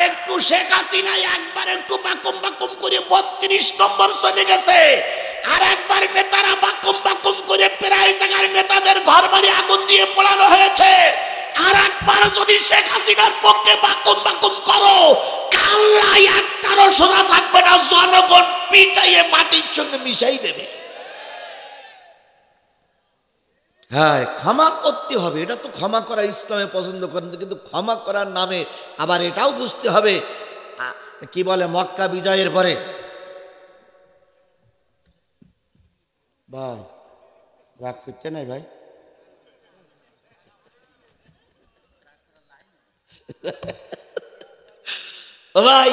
একটু শেখ হাসিনা একবার একটু বাকুম বাকুম করে 32 নম্বর চলে গেছে, আর একবার নেতারা বাকুম বাকুম করে প্রায় জায়গার নেতাদের ঘর বাড়ি আগুন দিয়ে পোড়ানো হয়েছে। আর একবার যদি শেখ হাসিনার পক্ষে বাকুম বাকুম করো, কাল্লাই একটারও সোজা থাকবে না, জনগণ পিটাইয়ে মাটির সঙ্গে মিশাই দেবে। হ্যাঁ, ক্ষমা করতে হবে, এটা তো ক্ষমা করা ইসলামে পছন্দ করেন, কিন্তু ক্ষমা করার নামে আবার এটাও বুঝতে হবে কি বলে মক্কা বিজয়ের পরে ভাই রাগ করছে না ভাই, ভাই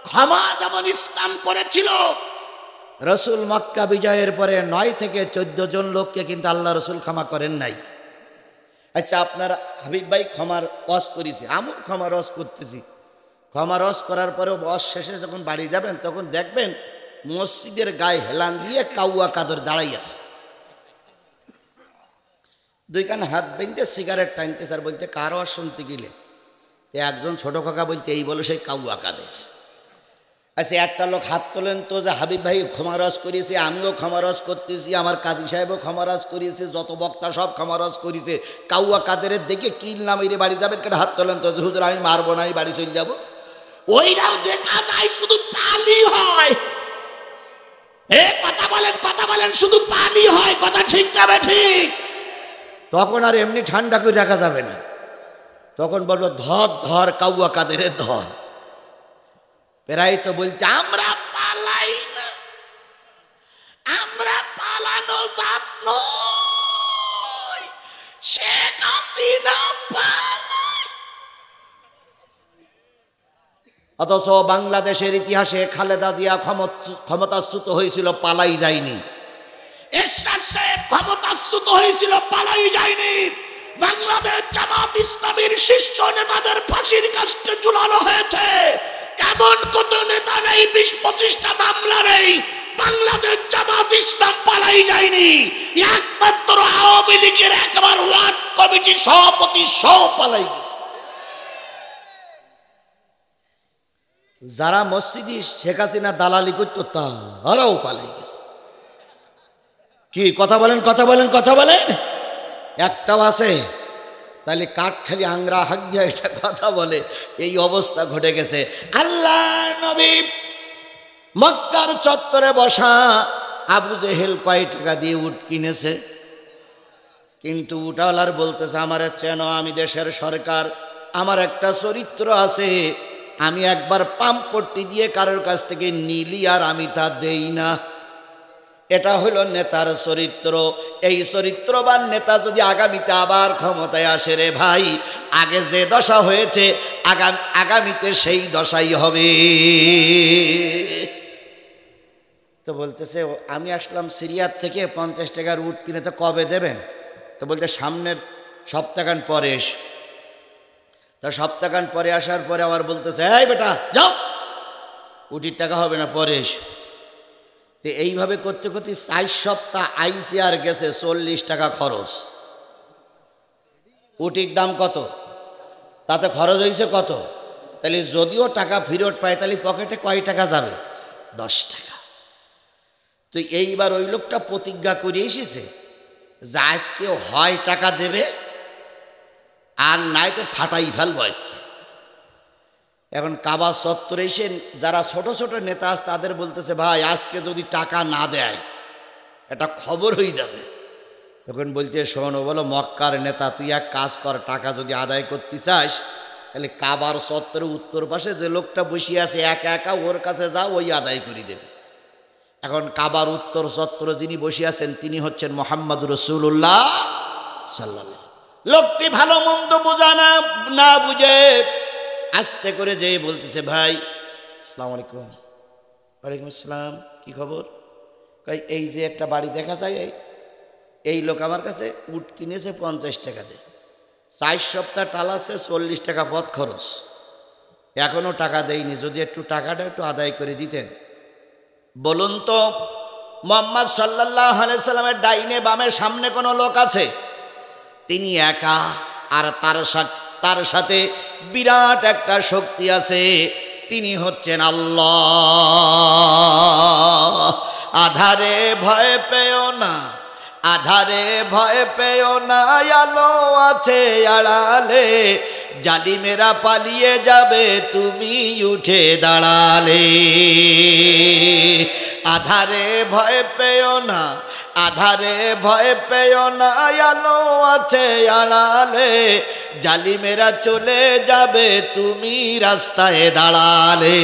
ক্ষমা যেমন ইসলাম করেছিল, রসুল মক্কা বিজয়ের পরে 9 থেকে 14 জন লোককে কিন্তু আল্লাহ রসুল ক্ষমা করেন নাই। আচ্ছা, আপনারা হাবিব ভাই ক্ষমার রস করেছে, আমিও ক্ষমা রস করতেছি। ক্ষমা রস করার পরেও রস শেষে যখন বাড়ি যাবেন তখন দেখবেন মসজিদের গায়ে হেলান দিয়ে কাউয়া কাদর দাঁড়াই আছে, দুইখান হাত বেঁধে সিগারেট টানতে, স্যার বলতে কার রস শুনতে গেলে একজন ছোট কাকা বলতে এই বলো সেই কাউয়া কাদের। আচ্ছা, একটা লোক হাত তোলেন তো যে হাবিব ভাই ক্ষমারস করিয়েছে, আমিও ক্ষমারস করতেছি, আমার কাজী সাহেবও ক্ষমারস করিয়েছে, যত বক্তা সব ক্ষমারস করিয়েছে, কাউয়া কাদের দেখে কিল নামিয়ে বাড়ি যাবেন, কেন হাত তোলেন তো যে হুজুর আমি মারবো না, আমি বাড়ি চলে যাবো। ওইরাও দেখা যায় শুধু পানি হয়, কথা বলেন কথা বলেন, শুধু পানি হয়, কথা ঠিক না ঠিক? তখন আর এমনি ঠান্ডা করে রাখা যাবে না, তখন বলবো ধর ধর কাউয়া কাদের ধর। প্রায় তো বলতে আমরা পালাই না, আমরা পালানো জাত নই, শেখ হাসিনা পালায়। অথচ বাংলাদেশের ইতিহাসে খালেদা জিয়া ক্ষমতাচ্যুত হয়েছিল, পালাই যায়নি। এরশাদ সাহেব ক্ষমতাচ্যুত হয়েছিল, পালাই যায়নি। বাংলাদেশ জামাত ইসলামীর শীর্ষ নেতাদের ফাঁসির কাস্টে ঝুলানো হয়েছে, এমন কোন নেতা নেই, 20-25টা মামলা নেই, বাংলাদেশ জামাত ইসলাম পালাই যায়নি। একমাত্র আওয়ামী লীগের একবার ওয়ার্ড কমিটি সভাপতি সহ পালাই গেছে। যারা মসজিদে শেখ হাসিনা দালালি করত তারাও পালাই গেছে। কি কথা বলেন কথা বলেন কথা বলেন, একটাও আছে? তাহলে কাঠ খালি আংরা হাক দিয়া এটা কথা বলে, এই অবস্থা ঘটে গেছে। আল্লাহ নবী মক্কার চত্বরে বসা আবু জেহেল কয় টাকা দিয়ে উট কিনেছে, কিন্তু উটাওয়ালার বলতেছে আমার চেন, আমি দেশের সরকার, আমার একটা চরিত্র আছে, আমি একবার পাম্পট্টি দিয়ে কারোর কাছ থেকে নিলি আর আমি তা দেই না। এটা হলো নেতার চরিত্র। এই চরিত্রবান নেতা যদি আগামীতে আবার ক্ষমতায় আসে রে ভাই, আগে যে দশা হয়েছে আগামীতে সেই দশাই হবে। তো বলতেছে আমি আসলাম সিরিয়ার থেকে, 50 টাকার উট কিনে তো কবে দেবেন? তো বলতে সামনের সপ্তাহখান পরে এসো। তা সপ্তাহখান পরে আসার পরে আবার বলতেছে এই বেটা যাও, উটির টাকা হবে না, পরে এসো। তো এইভাবে করতে করতে 4 সপ্তাহ আইসি আর গেছে 40 টাকা খরচ। উটির দাম কত, তাতে খরচ হয়েছে কত? তাহলে যদিও টাকা ফেরত পায় তাহলে পকেটে কয় টাকা যাবে? 10 টাকা। তো এইবার ওই লোকটা প্রতিজ্ঞা করে এসেছে যে আজকে হয় টাকা দেবে আর নাই তো ফাটাই ফেলবো আজকে। এখন কাবা চত্বরে এসে যারা ছোট ছোট নেতা আছে তাদের বলতেছে ভাই আজকে যদি টাকা না দেয় এটা খবর হয়ে যাবে। তখন বলতে শোনো, বলো মক্কার নেতা তুই এক কাজ কর, টাকা যদি আদায় করতে চাস তাহলে কাবার চত্বরে উত্তর পাশে যে লোকটা বসে আছে একা একা, ওর কাছে যাও, ওই আদায় করে দেবে। এখন কাবার উত্তর চত্বরে যিনি বসে আছেন তিনি হচ্ছেন মুহাম্মদুর রাসূলুল্লাহ সাল্লাল্লাহু। লোকটি ভালো মন্দ বোঝা না বুঝে আস্তে করে যেয়ে বলতেছে ভাই আসসালামু আলাইকুম। ওয়ালাইকুম আসসালাম, কি খবর? এই যে একটা বাড়ি দেখা যায়, এই লোক আমার কাছে উট কিনেছে 50 টাকা দিয়ে, 4 সপ্তাহ টালাছে, 40 টাকা পথ খরচ, এখনো টাকা দেয়নি, যদি একটু টাকাটা একটু আদায় করে দিতেন। বলুন তো মুহাম্মদ সাল্লাল্লাহু আলাইহি সাল্লামের ডাইনে বামে সামনে কোনো লোক আছে? তিনি একা, আর তার সাথে বিরাট একটা শক্তি আছে, তিনি হচ্ছেন আল্লাহ। আধারে ভয় পেও না, আধারে ভয় পেও না, আলো আছে আড়ালে, জালিমেরা পালিয়ে যাবে তুমি উঠে দাঁড়ালে। আধারে ভয় পেও না, আধারে ভয় পেও না, আলো আছে আড়ালে, জালিমেরা চলে যাবে তুমি রাস্তায় দাঁড়ালে।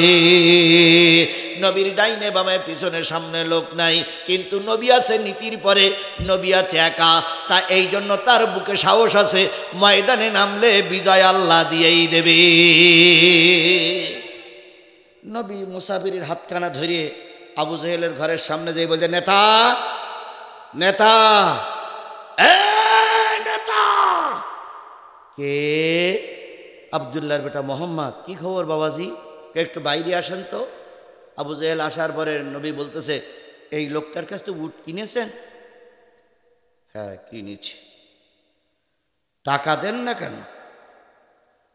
নবীর ডাইনে বামে পিছনে সামনে লোক নাই, কিন্তু নবী আছে নীতির পরে, নবী আছে একা। তা এই জন্য তার বুকে সাহস আছে, ময়দানে নামলে বিজয় আল্লাহ দিয়েই দেবে। নবী মুসাফিরের হাতখানা ধরিয়ে আবু জেহেলের ঘরের সামনে যেয়ে বলছে, নেতা নেতা, নেতা। কে? আব্দুল্লাহর বেটা মোহাম্মদ। কি খবর বাবাজি, একটু বাইরে আসেন তো। আবু জেহেল আসার পরে নবী বলতেছে, এই লোকটার কাছ থেকে উট কিনেছেন? হ্যাঁ কিনেছি। টাকা দেন না কেন?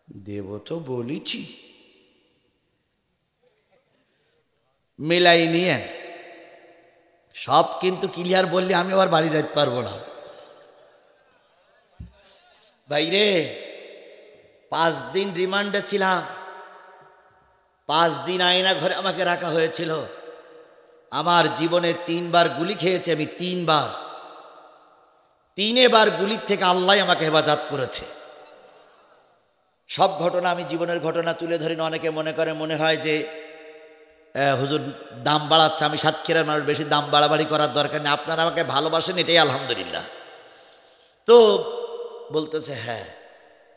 দেব তো বলেছি। মিলাই নিয়েন সব, কিন্তু ক্লিয়ার বললে আমি আবার বাড়ি যাইতে পারবো না। বাইরে 5 দিন রিমান্ডে ছিলাম, 5 দিন আয়না ঘরে আমাকে রাখা হয়েছিল। আমার জীবনে 3 বার গুলি খেয়েছে আমি, 3 বার। 3 বার গুলির থেকে আল্লাহ আমাকে হেফাজত করেছে। সব ঘটনা আমি জীবনের ঘটনা তুলে ধরি না। অনেকে মনে করে, মনে হয় যে হুজুর দাম বাড়াচ্ছে, আমি সাতক্ষীরার মানুষ, বেশি দাম বাড়াবাড়ি করার দরকার নেই, আপনারা আমাকে ভালোবাসেন, এটাই আলহামদুলিল্লাহ। তো বলতেছে হ্যাঁ,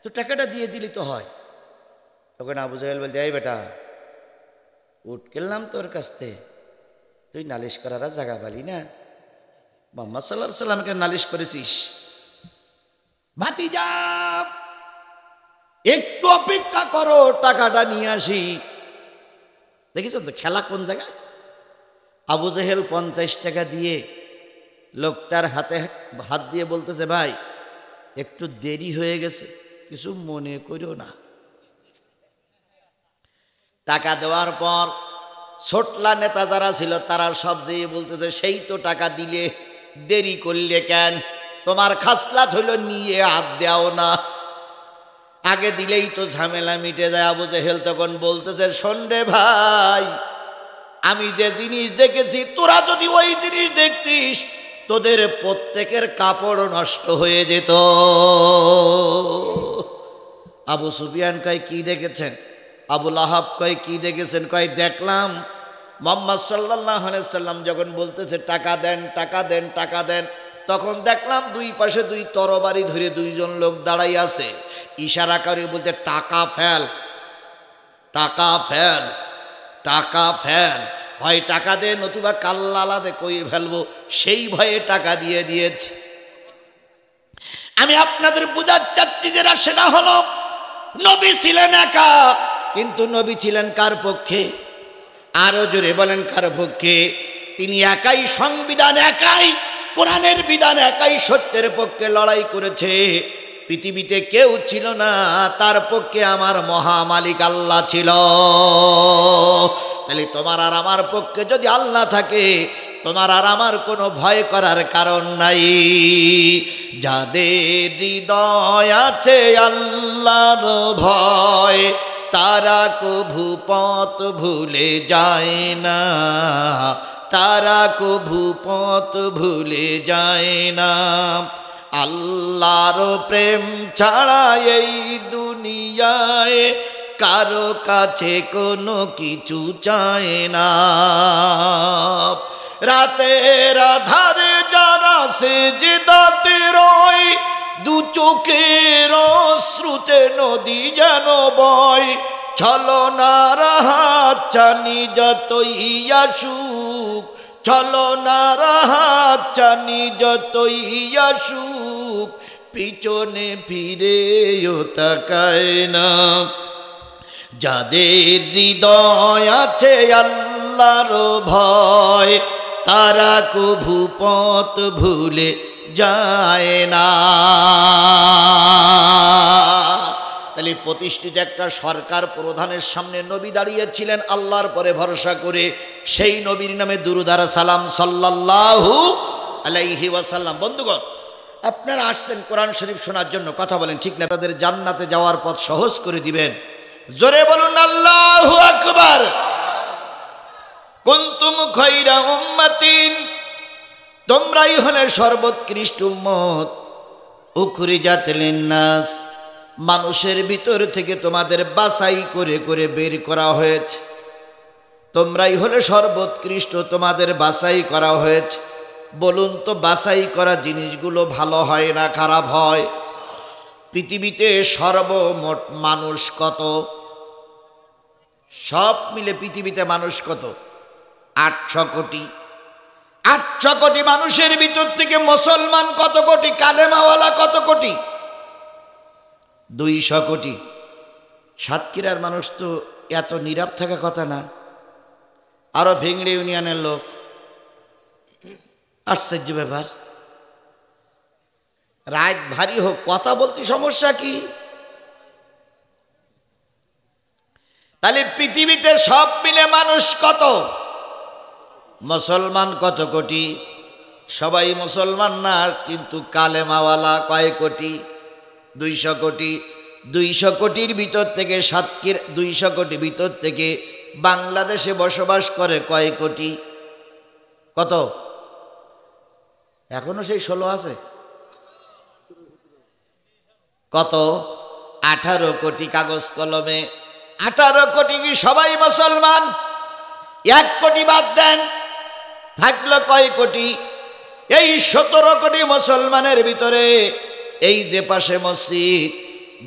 তো টাকাটা দিয়ে দিলি তো হয়। তখন আবু জাহেল বলতে, এই বেটা উঠ কেলাম তোর কাছ থেকে, তুই নালিশ করার জায়গা পালি না? মুহাম্মদ সাল্লাল্লাহু আলাইহি সাল্লামকে নালিশ করেছিস? ভাতিজা একটু অপেক্ষা করো, টাকাটা নিয়ে আসি। দেখেছো তো খেলা কোন জায়গায়। আবু জেহেল 50 টাকা দিয়ে লোকটার হাতে হাত দিয়ে বলতেছে, ভাই একটু দেরি হয়ে গেছে, কিছু মনে করিও না। টাকা দেওয়ার পর ছোটলা নেতা যারা ছিল তারা সব যেয়ে বলতেছে, সেই তো টাকা দিলে, দেরি করলে কেন? তোমার খাসলাত হইল নিয়ে হাত দেও না, আগে দিলেই তো ঝামেলা মিটে যায়। আবু জেহেল তখন বলতেছে, শোন রে ভাই, আমি যে জিনিস দেখেছি, তোরা যদি ওই জিনিস দেখতিস, তোদের প্রত্যেকের কাপড় নষ্ট হয়ে যেত। আবু সুফিয়ান কয়, কি দেখেছেন? আবু লাহাব কয়, কি দেখেছেন? কয়, দেখলাম মুহাম্মদ সাল্লাল্লাহু আলাইহি সাল্লাম যখন বলতেছে টাকা দেন, টাকা দেন, টাকা দেন, তখন দেখলাম 2 পাশে 2 তরবারি ধরে 2 জন লোক দাঁড়াই আছে, ইশারা করে বলতে, টাকা ফেল, টাকা ফেল, টাকা ফেল, হয় টাকা দে নতুবা কাল্লালাদে কই ফেলবো। সেই ভয়ে টাকা দিয়ে দিয়েছে। আমি আপনাদের বোঝাতে চাচ্ছি যেটা, সেটা হলো নবী ছিলেন একা, কিন্তু নবী ছিলেন কার পক্ষে? আরো জোরে বলেন, কার পক্ষে? তিনি একাই সংবিধান, একাই কোরআনের বিধান, একাই সত্যের পক্ষে লড়াই করেছে। পৃথিবীতে কেউ ছিল না, তার পক্ষে আমার মহামালিক আল্লাহ ছিল। তাহলে তোমার আর আমার পক্ষে যদি আল্লাহ থাকে, তোমার আর আমার কোনো ভয় করার কারণ নাই। যাদের হৃদয় আছে আল্লাহর ভয়, তারা কভু পথ ভুলে যায় না, তারা কভু পথ ভুলে যায় না। আল্লাহর প্রেম ছাড়া এই দুনিয়ায় কারো কাছে কোনো কিছু চায় না। রাতের আধারে যারা সিজদাতে রয়, 2 চোখের অশ্রুতে নদী যেন বয়, ছলনার হাত চানি যতই আসুক, ছলনার হাত চানি যতই আসুক, পিছনে ফিরেও তাকায় না। যাদের হৃদয় আছে আল্লাহর ভয়, তারা কভু পথ ভুলে যায় না। তাহলে প্রতিষ্ঠিত একটা সরকার প্রধানের সামনে নবী দাঁড়িয়েছিলেন আল্লাহর পরে ভরসা করে, সেই নবীর নামে দুরূদ আর সালাম সাল্লাল্লাহু আলাইহি ওয়াসাল্লাম। বন্ধুগণ, আপনারা আসছেন কোরআন শরীফ শোনার জন্য, কথা বলেন ঠিক না? তাদের জান্নাতে যাওয়ার পথ সহজ করে দিবেন। জোরে বলুন আল্লাহু আকবার। কুনতুম খায়রা উম্মাতিন, তোমরাই হলে সর্বোৎকৃষ্ট উম্মত, উখরিজাত লিন্নাস, মানুষের ভিতর থেকে তোমাদের বাছাই করে করে বের করা হয়েছে। তোমরাই হলে সর্বোৎকৃষ্ট, তোমাদের বাছাই করা হয়েছে। বলুন তো, বাছাই করা জিনিসগুলো ভালো হয় না খারাপ হয়? পৃথিবীতে সর্বমোট মানুষ কত? সব মিলে পৃথিবীতে মানুষ কত? 800 কোটি। 800 কোটি মানুষের ভিতর থেকে মুসলমান কত কোটি? কালেমাওয়ালা কত কোটি? 200 কোটি। সাতক্ষীরার মানুষ তো এত নীরব থাকা কথা না। আরো ভেংড়ি ইউনিয়নের লোক, আশ্চর্য ব্যাপার। রাত ভারী হোক, কথা বলতে সমস্যা কি? তাহলে পৃথিবীতে সব মিলে মানুষ কত? মুসলমান কত কোটি? সবাই মুসলমান না, কিন্তু কালেমাওয়ালা কয় কোটি? 200 কোটি। 200 কোটির ভিতর থেকে 200 কোটি ভিতর থেকে বাংলাদেশে বসবাস করে কয় কোটি? কত? এখনো সেই 16 আছে? কত? 18 কোটি কাগজ কলমে। 18 কোটি কি সবাই মুসলমান? 1 কোটি বাদ দেন, থাকলো কয় কোটি? এই 17 কোটি মুসলমানের ভিতরে এই যে পাশে মসজিদ,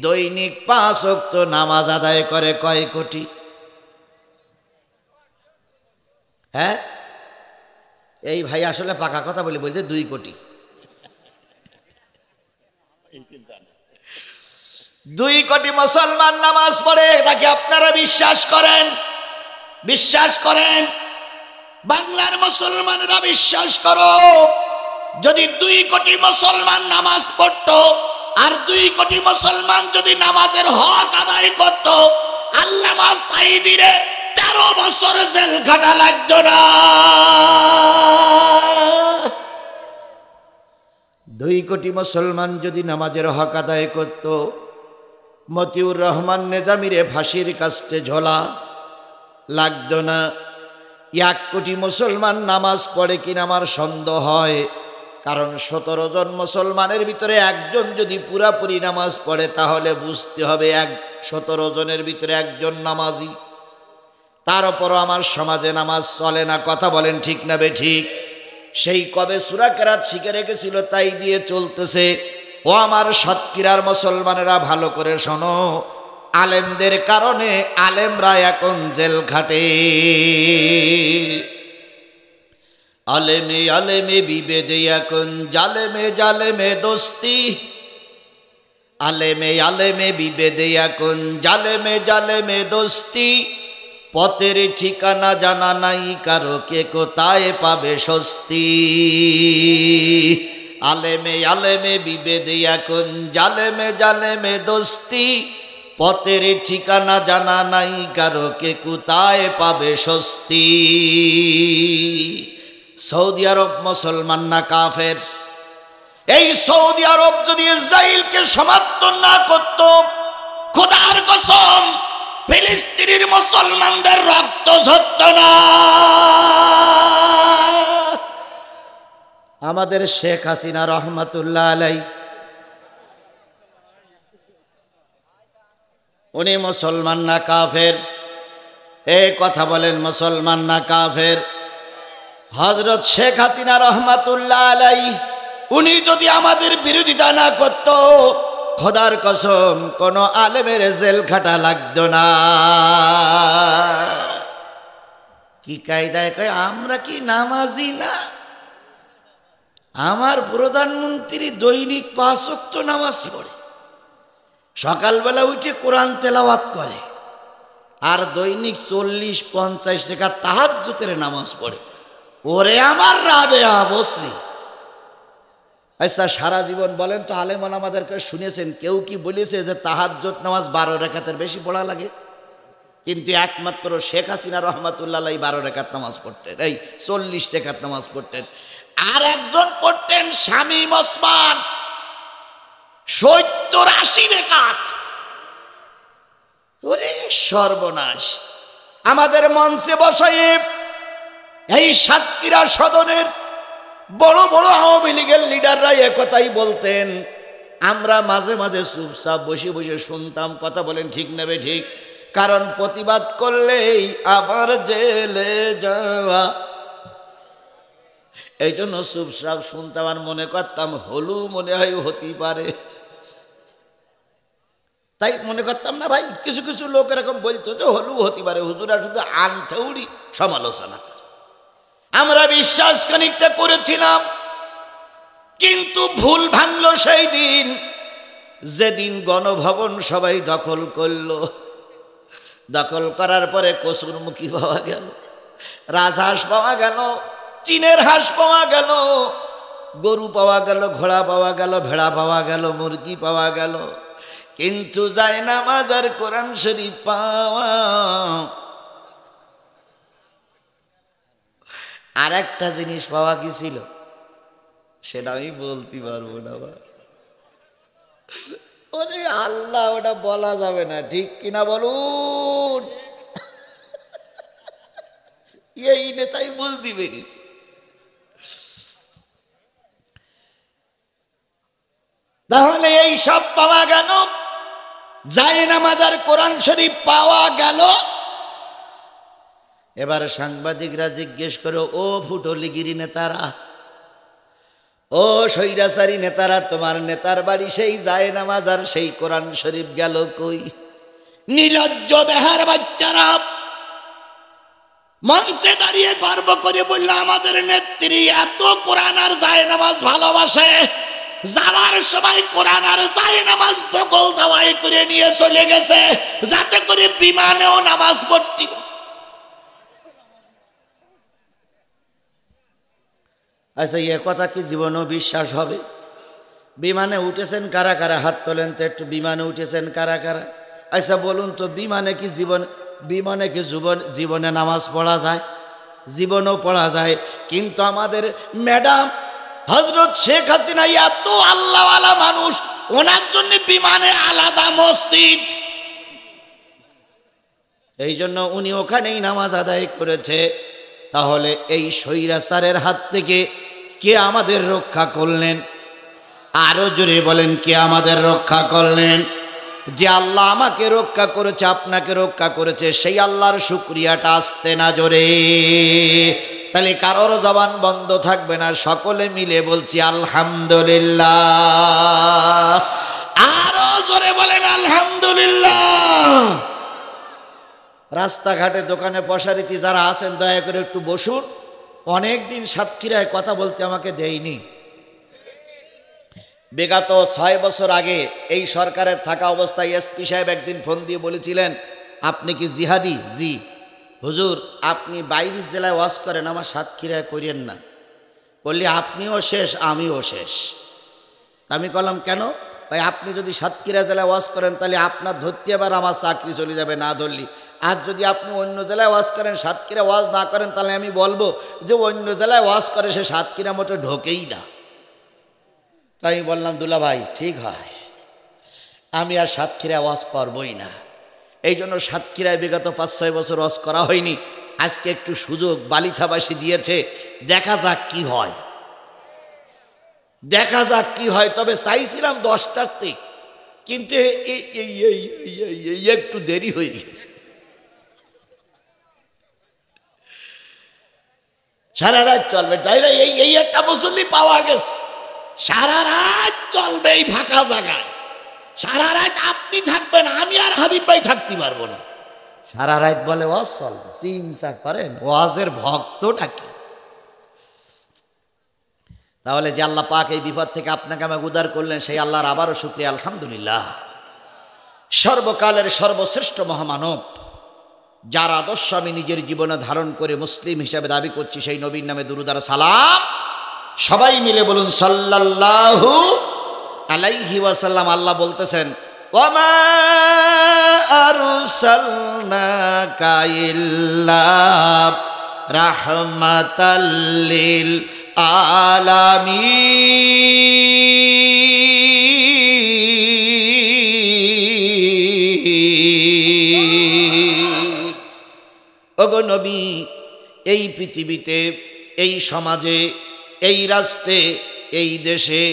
দৈনিক 5 ওয়াক্ত নামাজ আদায় করে কয় কোটি? হ্যাঁ, এই ভাই আসলে পাকা কথা বলে বলতে 2 কোটি। 2 কোটি মুসলমান নামাজ পড়ে, নাকি আপনারা বিশ্বাস করেন? বিশ্বাস করেন? বাংলার মুসলমানরা বিশ্বাস করো, যদি 2 কোটি মুসলমান নামাজ পড়তো আর 2 কোটি মুসলমান যদি নামাজের হক আদায় করত, আল্লামা সাঈদীরে 13 বছর জেল খাটা লাগতো না। 2 কোটি মুসলমান যদি নামাজের হক আদায় করত, মতিউর রহমান নেজামিরে ফাঁসির কাস্টে ঝোলা লাগতো না। 1 কোটি মুসলমান নামাজ পড়ে কিনা আমার সন্দেহ হয়, কারণ 17 জন মুসলমানের ভিতরে একজন যদি পুরাপুরি নামাজ পড়ে, তাহলে বুঝতে হবে 17 জনের ভিতরে একজন নামাজি। তার উপরও আমার সমাজে নামাজ চলে না, কথা বলেন ঠিক না বে ঠিক? সেই কবে সূরা কেরাত শিখে রেখেছিল, তাই দিয়ে চলতেছে। ও আমার সাতক্ষীরার মুসলমানেরা, ভালো করে শোনো, আলেমদের কারণে আলেমরা এখন জেল খাটে। আলেমে আলেমে বিবেদে এখন জালেমে জালেমে দোস্তি। আলেমে আলেমে বিবেদে এখন জালেমে জালেমে দোস্তি। পথের ঠিকানা জানা নাই কারো, কে কোথায় পাবে স্বস্তি। আলেমে আলেমে বিবেদে এখন জালেমে জালেমে দোস্তি। পথের ঠিকানা জানা নাই কারো, কে কোথায় পাবে স্বস্তি। সৌদি আরব মুসলমান না কাফের? এই সৌদি আরব যদি ইসরায়েলকে সমর্থন না করত, খোদার কসম ফিলিস্তিনের মুসলমানদের রক্ত ঝরত না। আমাদের শেখ হাসিনা রহমাতুল্লাহ আলাই, উনি মুসলমান না কাফের? এই কথা বলেন, মুসলমান না কাফের? হযরত শেখ হাসিনা রহমাতুল্লাহ আলাই, উনি যদি আমাদের বিরোধিতা না করত, খোদার কসম কোন আলেমের জেল খাটা লাগতো না। কি কায়দায় কয় আমরা কি নামাজি না? আমার প্রধানমন্ত্রী দৈনিক 5 ওয়াক্ত নামাজ পড়ে, সকালবেলা উঠে কোরআন তেলাওয়াত করে, আর দৈনিক 40-50 টাকা তাহাজ্জুদের নামাজ পড়ে। ওরে আমার রাবেয়া বসরি, আচ্ছা সারা জীবন বলেন তো, আলেম ওলামাদেরকে শুনেছেন কেউ কি বলেছে যে তাহাজ্জুদ নামাজ 12 রাকাতের বেশি পড়া লাগে? কিন্তু একমাত্র শেখ হাসিনা রহমাতুল্লাহ 12 রাকাত নামাজ পড়তেন, এই 40 রাকাত নামাজ পড়তেন। আর একজন পড়তেন শামীম ওসমান 70-80 রাকাত। ওরে সর্বনাশ! আমাদের মঞ্চে বসায় এই সাতক্ষীরা সদনের বড় বড় আওয়ামী লীগের লিডাররা একথাই বলতেন। আমরা মাঝে মাঝে চুপচাপ বসে বসে শুনতাম। কথা বলেন ঠিক নেবে ঠিক? কারণ প্রতিবাদ করলেই আবার জেলে যাওয়া, এই জন্য চুপচাপ শুনতাম আর মনে করতাম হলু মনে হয় হতে পারে, তাই মনে করতাম না ভাই। কিছু কিছু লোক এরকম বলতো যে হলু হতে পারে, হুজুরা শুধু আনথেউড়ি সমালোচনা করে। আমরা বিশ্বাস খানিকটা করেছিলাম, কিন্তু ভুল ভাঙল সেই দিন যেদিন গণভবন সবাই দখল করলো। দখল করার পরে কসুরমুখী পাওয়া গেল, রাজহাঁস পাওয়া গেল, চীনের হাঁস পাওয়া গেল, গরু পাওয়া গেল, ঘোড়া পাওয়া গেল, ভেড়া পাওয়া গেল, মুরগি পাওয়া গেল, কিন্তু জায়নামাজ আর কোরআন শরীফ পাওয়া। আর একটা জিনিস পাওয়া গেছিল, সেটা আমি বলতে পারবো না। ওরে আল্লাহ, ওটা বলা যাবে না, ঠিক কিনা বলুন? এই নেতাই বুঝতে পেরেছি। তাহলে এই সব পাওয়া গেল, জায়নামাজ আর কোরআন শরীফ পাওয়া গেল। এবার সাংবাদিকরা জিজ্ঞেস করো, ও ফুটলিগিরি নেতারা, ও স্বৈরাচারী নেতারা, তোমার নেতার বাড়ি সেই জায়নামাজ আর সেই কোরআন শরীফ গেল কই? নির্লজ্জ বেহার বাচ্চারা মঞ্চে দাঁড়িয়ে গর্ব করে বলল, আমাদের নেত্রী এত কোরআন আর জায়নামাজ ভালোবাসে, যাওয়ার সময় কোরআন আর জায়নামাজ বগল দাওয়াই করে নিয়ে চলে গেছে, যাতে করে বিমানেও নামাজ পড়তে। আচ্ছা, এ কথা কি জীবনও বিশ্বাস হবে? বিমানে উঠেছেন কারা কারা? হাত তোলেন তো একটু। বিমানে উঠেছেন কারা কারা? আচ্ছা বলুন তো, বিমানে কি জীবনে নামাজ পড়া যায়? জীবনও পড়া যায়। কিন্তু আমাদের ম্যাডাম হযরত শেখ হাসিনা এত আল্লাহওয়ালা মানুষ, ওনার জন্য বিমানে আলাদা মসজিদ, এই জন্য উনি ওখানেই নামাজ আদায় করেছে। তাহলে এই স্বৈরাচারের হাত থেকে কে আমাদের রক্ষা করলেন? আরো জোরে বলেন, কে আমাদের রক্ষা করলেন? যে আল্লাহ আমাকে রক্ষা করেছে, আপনাকে রক্ষা করেছে, সেই আল্লাহর শুকরিয়াটা আসতে না জোরে? তাহলে কারোর জবান বন্ধ থাকবে না, সকলে মিলে বলছি আলহামদুলিল্লাহ। আরো জোরে বলেন আলহামদুলিল্লাহ। রাস্তাঘাটে দোকানে পশারিতি যারা আছেন দয়া করে একটু বসুন। অনেক দিন সাতক্ষীরায় কথা বলতে আমাকে দেয়নি। বিগত 6 বছর আগে এই সরকারের থাকা অবস্থায় এসপি সাহেব একদিন ফোন দিয়ে বলেছিলেন, আপনি কি জিহাদি? জি। হুজুর, আপনি বাইরের জেলায় ওয়াজ করেন, আমার সাতক্ষীরায় করিয়েন না। বললি আপনিও শেষ, আমিও শেষ। আমি বললাম কেন? ভাই, আপনি যদি সাতক্ষীরা জেলায় ওয়াজ করেন তাহলে আপনার ধরতে এবার আমার চাকরি চলে যাবে না ধরলি। আর যদি আপনি অন্য জেলায় ওয়াজ করেন, সাতক্ষীরা ওয়াজ না করেন, তাহলে আমি বলবো যে অন্য জেলায় ওয়াজ করে সে সাতক্ষীরা মোটে ঢোকেই না। তাই আমি বললাম, দুলা ভাই ঠিক হয়, আমি আর সাতক্ষীরা ওয়াজ করবই না। এই জন্য সাতক্ষীরায় বিগত 5-6 বছর ওয়াজ করা হয়নি। আজকে একটু সুযোগ বালিথাবাসী দিয়েছে, দেখা যাক কি হয়, দেখা যাক কি হয়। তবে চাইছিলাম 10টাতে, কিন্তু একটু দেরি হয়ে গেছে। সারা রাত চলবে, তাই না? এই একটা মুসল্লি পাওয়া গেছে, সারা রাত চলবে এই ফাঁকা জায়গায়। সারা রাত আপনি থাকবেন, আমি আর হাবিব ভাই থাকতে পারবো না। সারা রাত বলে ওয়াজ চলবে। চিন্তা করেন ওয়াজের ভক্তটা কি? তাহলে যে আল্লাহ পাক এই বিপদ থেকে আপনাকে আমাকে উদ্ধার করলেন, সেই আল্লাহর আবারও শুকরিয়া আলহামদুলিল্লাহ। সর্বকালের সর্বশ্রেষ্ঠ মহামানব, যার আদর্শ আমি নিজের জীবনে ধারণ করে মুসলিম হিসাবে দাবি করছি, সেই নবীর নামে দুরূদ আর সালাম। সবাই মিলে বলুন সাল্লাল্লাহু আলাইহি ওয়াসাল্লাম। আল্লাহ বলতেছেন ওয়ামা আরসালনাকা ইল্লা রাহমাতাল লিল আলামিন। ওগো নবী, এই পৃথিবীতে, এই সমাজে, এই রাষ্ট্রে, এই দেশে,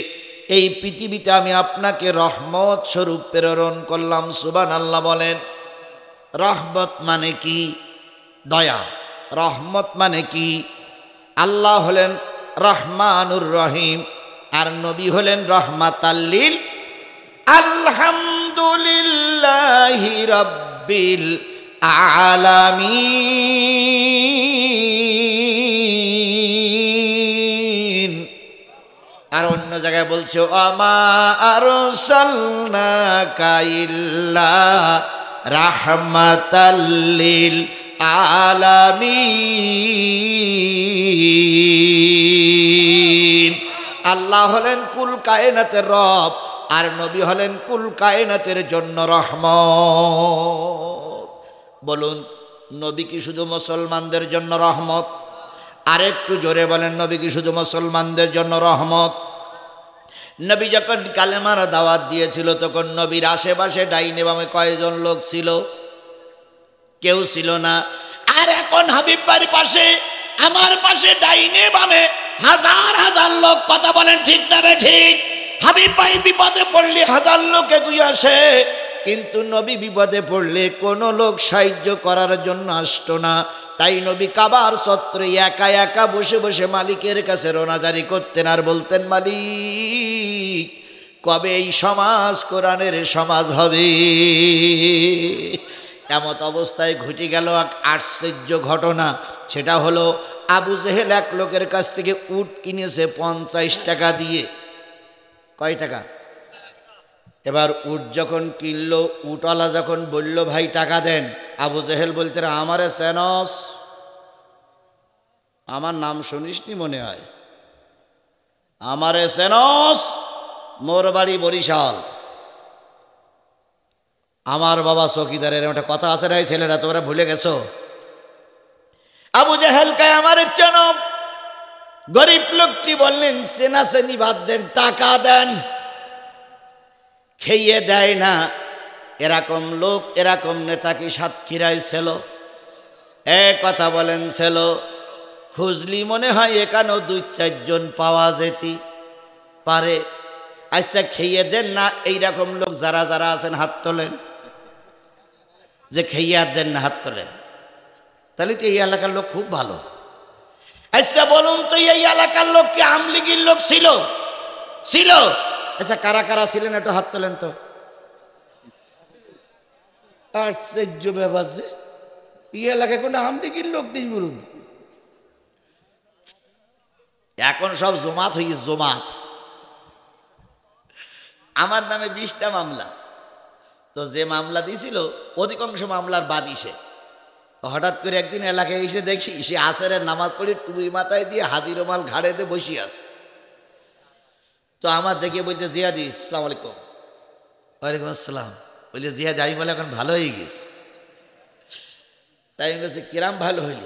এই পৃথিবীতে আমি আপনাকে রহমত স্বরূপ প্রেরণ করলাম। সুবহানাল্লাহ বলেন। রহমত মানে কি? দয়া। রহমত মানে কি? আল্লাহ হলেন রহমানুর রহিম আর নবী হলেন রহমাতাল লিল। আলহামদুলিল্লাহি রাব্বিল আলামিন। আর অন্য জায়গায় বলছে ওয়ামা আরসালনাকা ইল্লা রাহমাতাল লিল আলামিন। আল্লাহ হলেন কুল কায়নাতের রব আর নবী হলেন কুল কায়নাতের জন্য রহমত। বলুন, নবী কি শুধু মুসলমানদের জন্য রহমত? আর একটু জোরে বলেন, নবী কি শুধু মুসলমানদের জন্য রহমত? নবী যখন কালেমার দাওয়াত দিয়েছিল তখন নবীর আশেপাশে ডাইনে বামে কয়জন লোক ছিল? কেউ ছিল না। আর এখন হাবিব ভাইয়ের পাশে, আমার পাশে, ডাইনে বামে হাজার হাজার লোক। কথা বলেন ঠিক না রে ঠিক? হাবিব ভাই বিপদে পড়লে হাজার লোক এগিয়ে আসে, কিন্তু নবী বিপদে পড়লে কোনো লোক সাহায্য করার জন্য আসতো না। তাই নবী কাবার চত্বরে একা একা বসে বসে মালিকের কাছে রোনাজারি করতেন আর বলতেন, মালিক, কবে এই সমাজ কোরআনের সমাজ হবে? এমত অবস্থায় ঘটে গেল এক আশ্চর্য ঘটনা। সেটা হলো আবু জেহেল এক লোকের কাছ থেকে উট কিনেছে 50 টাকা দিয়ে। কয় টাকা? এবার উট যখন কিনলো, উটওয়ালা যখন বলল ভাই টাকা দেন, আবু জেহেল বলতে, আমারে চেনস? আমার নাম শুনিসনি মনে হয়? আমারে চেনস? মোর বাড়ি বরিশাল, আমার বাবা চৌকিদারের। একটা কথা আছে না ছেলেরা, তোমরা ভুলে গেছো? আবু জেহেল কে আমারে চেনো? গরিব লোকটি বললেন, চেনাচেনি বাদ দেন, টাকা দেন। খেয়ে দেয় না। এরকম লোক, এরকম নেতা কি সাতক্ষীরায় ছিল? কথা বলেন ছিল? খুঁজলি মনে হয় এখানেও 2-4 জন পাওয়া যেতে পারে। আচ্ছা, খেয়ে দেন না এইরকম লোক যারা যারা আছেন হাত তোলেন। যে খেয়ে আর দেন না হাত তোলেন। তাহলে তো এই এলাকার লোক খুব ভালো। আচ্ছা বলুন তো, এই এলাকার লোক কি আওয়ামী লীগের লোক ছিল? ছিল? আচ্ছা, কারা কারা ছিলেন একটু হাত তোলেন তো। আশ্চর্য ব্যাপার যে এই এলাকায় কোনো আওয়ামী লীগের লোক নেই। বলুন, এখন সব জমাত হয়ে জমাত। আমার নামে 20টা মামলা। তো যে মামলা দিয়েছিল অধিকাংশ মামলার বাদী সে। হঠাৎ করে একদিন এলাকায় এসে দেখি সে আসরের নামাজ পড়ে টুপি মাথায় দিয়ে হাজির রুমাল ঘাড়ে দিয়ে বসে আছে। তো আমার দেখে বলতে, জিয়াদি, আসসালামু আলাইকুম। ওয়ালাইকুম আসসালাম। বলছে, জিয়াদি, আমি বলে এখন ভালো হয়ে গেছি। তাই আমি বলছি, কিরাম ভালো হইল?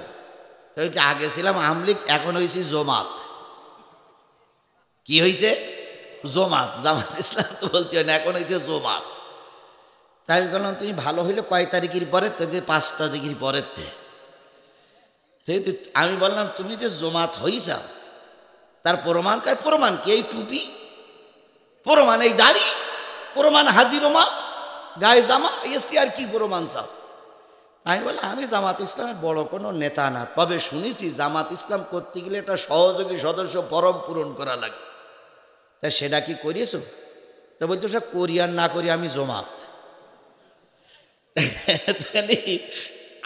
তাই আগে ছিলাম আওয়ামী লীগ, এখন হয়েছি জমাত। কি হয়েছে? জমাত। জামাত ইসলাম তো বলতে হয় না, এখন হয়েছে জমাত। তাই আমি বললাম, তুমি ভালো হইলে কয় তারিখের পরে? 5 তারিখের পরের। আমি বললাম, তুমি যে জমাত হয়েছ তার প্রমাণ? কয় প্রমাণ কি? এই টুপি প্রমাণ, এই দাড়ি প্রমাণ, হাজির রুমাল, গায়ে জামা, এসছি, আর কি প্রমাণ চাও? আমি বললাম, আমি জামাত ইসলামের বড় কোনো নেতা না, তবে শুনেছি জামাত ইসলাম করতে গেলে একটা সহযোগী সদস্য ফরম পূরণ করা লাগে। তা সেটা কি করিয়েছো? তো বলতো, সে করি আর না করি, আমি জমাত।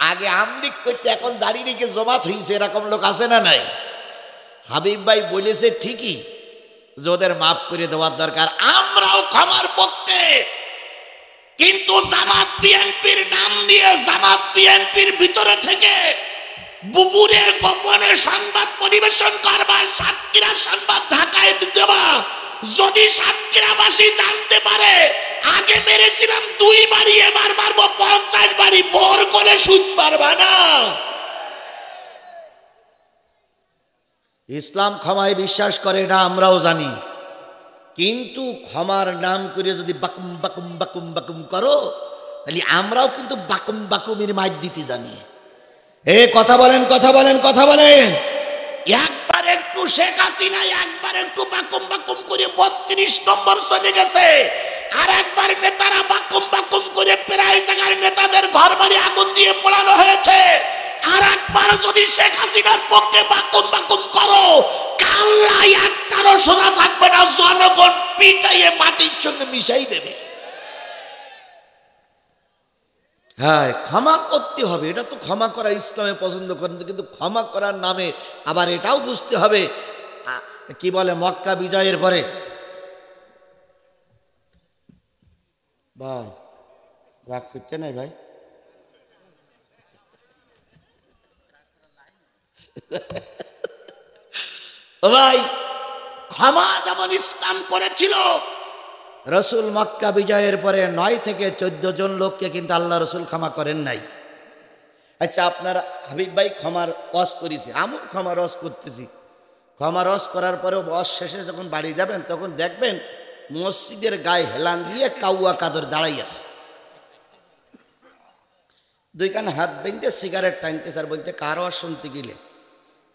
আগে আমলিক করতে, এখন দাড়ি রেখে জমাত হয়েছে, এরকম লোক আছে না নাই? হাবিব ভাই বলেছে ঠিকই যে ওদের মাফ করে দেওয়ার দরকার, আমরাও ক্ষমার পক্ষে। কিন্তু জামাত বিএনপির নাম নিয়ে জামাত বিএনপির ভিতরে থেকে বুবুরের গোপনে সংবাদ পরিবেশন করবার, সাতক্ষীরা সংবাদ ঢাকায় দেবা। যদি সাতক্ষীরাবাসী জানতে পারে আগে মেরেছিলাম 2 বাড়ি, এবার মারবো 50 বাড়ি, বর করে সুদ পারবা না। ইসলাম ক্ষমায় বিশ্বাস করে, এটা আমরাও জানি, কিন্তু ক্ষমার নাম করে যদি বাকুম বাকুম বাকুম বাকুম করো, তাহলে আমরাও কিন্তু বাকুম বাকুমের মাইর দিতে জানি। কথা বলেন, কথা বলেন, কথা বলেন। একবার একটু শেখ হাসিনা একবার একটু বাকুম বাকুম করে 32 নম্বর চলে গেছে, আর একবার নেতারা বাকুম বাকুম করে প্রায় জায়গার নেতাদের ঘর বাড়ি আগুন দিয়ে পোড়ানো হয়েছে। আর একবার যদি শেখ হাসিনার পক্ষে বাকুম বাকুম করো, কাল্লাই একটারও সোজা থাকবে না, জনগণ পিটাইয়ে মাটির সঙ্গে মিশাই দেবে। হ্যাঁ, ক্ষমা করতে হবে, এটা তো ক্ষমা করা ইসলামে পছন্দ করেন, কিন্তু ক্ষমা করার নামে আবার এটাও বুঝতে হবে, কি বলে মক্কা বিজয়ের পরে ভাই রাগ করতে নাই ভাই, ভাই ক্ষমা যেমন ইসলাম করেছিল, রসুল মক্কা বিজয়ের পরে 9 থেকে 14 জন লোককে কিন্তু আল্লাহ রসুল ক্ষমা করেন নাই। আচ্ছা, আপনার হাবিব ভাই ক্ষমার রস করেছে, আমিও ক্ষমা রস করতেছি। ক্ষমা রস করার পরেও রস শেষে যখন বাড়ি যাবেন তখন দেখবেন মসজিদের গায়ে হেলান দিয়ে কাউয়া কাদর দাঁড়াই আছে, 2 কান হাত বেঁধে সিগারেট টানতে, স্যার বলতে কার রস শুনতে গেলে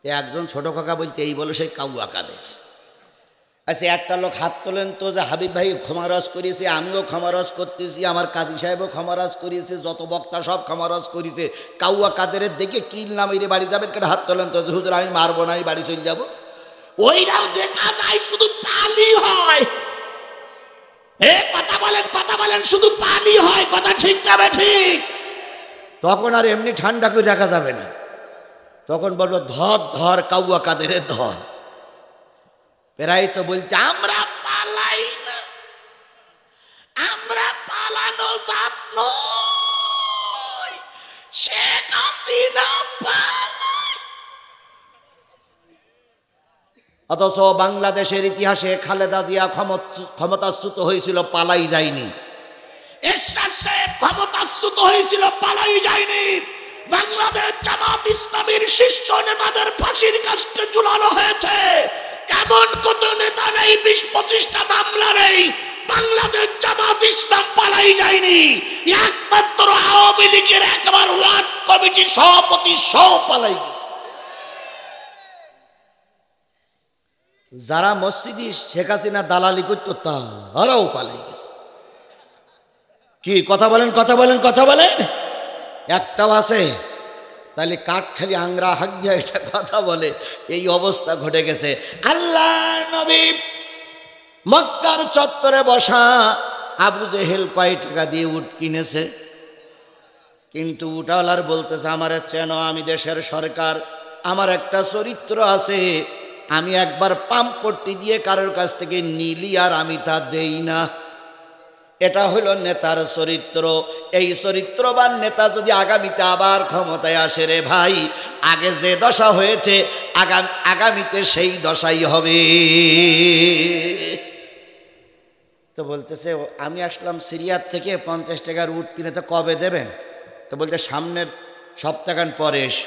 একজন ছোট কাকা বলতে এই বলে সেই কাউয়া কাদের। আচ্ছা, একটা লোক হাত তোলেন তো যে হাবিব ভাই ক্ষমারস করিয়েছে, আমিও ক্ষমারস করতেছি, আমার কাজী সাহেবও ক্ষমারস করিয়েছে, যত বক্তা সব ক্ষমারস করিয়েছে, কাউয়া কাদের দেখে কিল নামিয়ে বাড়ি যাবেন, কেন হাত তোলেন তো যে হুজুর আমি মারবো না, আমি বাড়ি চলে যাবো। ওইরাও দেখা যায় শুধু পালি হয়। কথা বলেন, কথা বলেন, শুধু পালি হয়, কথা ঠিক না ঠিক? তখন আর এমনি ঠান্ডা করে রাখা যাবে না, তখন বলবো ধর ধর কাউয়া কাদের ধর। প্রায় তো বলতে আমরা পালাই না, আমরা পালানো জাত নই, শেখ হাসিনা পালায়। অথচ বাংলাদেশের ইতিহাসে খালেদা জিয়া ক্ষমতাচ্যুত হয়েছিল, পালাই যায়নি। এরশাদ সাহেব ক্ষমতাচ্যুত হয়েছিল, পালাই যায়নি। বাংলাদেশ জামাত ইসলামীর শীর্ষ নেতাদের ফাঁসির কাস্টে ঝুলানো হয়েছে, এমন কোন নেতা নেই, 20-25টা মামলা নেই, বাংলাদেশ জামাত ইসলাম পালাই যায়নি। একমাত্র আওয়ামী লীগের একবার ওয়ার্ড কমিটি সভাপতি সহ পালাই গেছে। যারা মসজিদে শেখ হাসিনা দালালি করত তারাও পালাই গেছে। কি কথা বলেন, কথা বলেন, কথা বলেন? একটাও আছে? তাহলে কাঠখালি আংরা হাক দিয়া এটা কথা বলে, এই অবস্থা ঘটে গেছে। আল্লাহ নবী মক্কার চত্বরে বসা, আবু জেহেল কয় টাকা দিয়ে উট কিনেছে, কিন্তু উটাওয়ালার বলতেছে আমার চেনো, আমি দেশের সরকার, আমার একটা চরিত্র আছে, আমি একবার পাম্পট্টি দিয়ে কারোর কাছ থেকে নিলি আর আমি তা দেই না। এটা হলো নেতার চরিত্র। এই চরিত্রবান নেতা যদি আগামীতে আবার ক্ষমতায় আসে, রে ভাই, আগে যে দশা হয়েছে আগামীতে সেই দশাই হবে। তো বলতেছে আমি আসলাম সিরিয়ার থেকে, 50 টাকার উট কিনে, তো কবে দেবেন? তো বলতে সামনের সপ্তাহখান পরে এসো।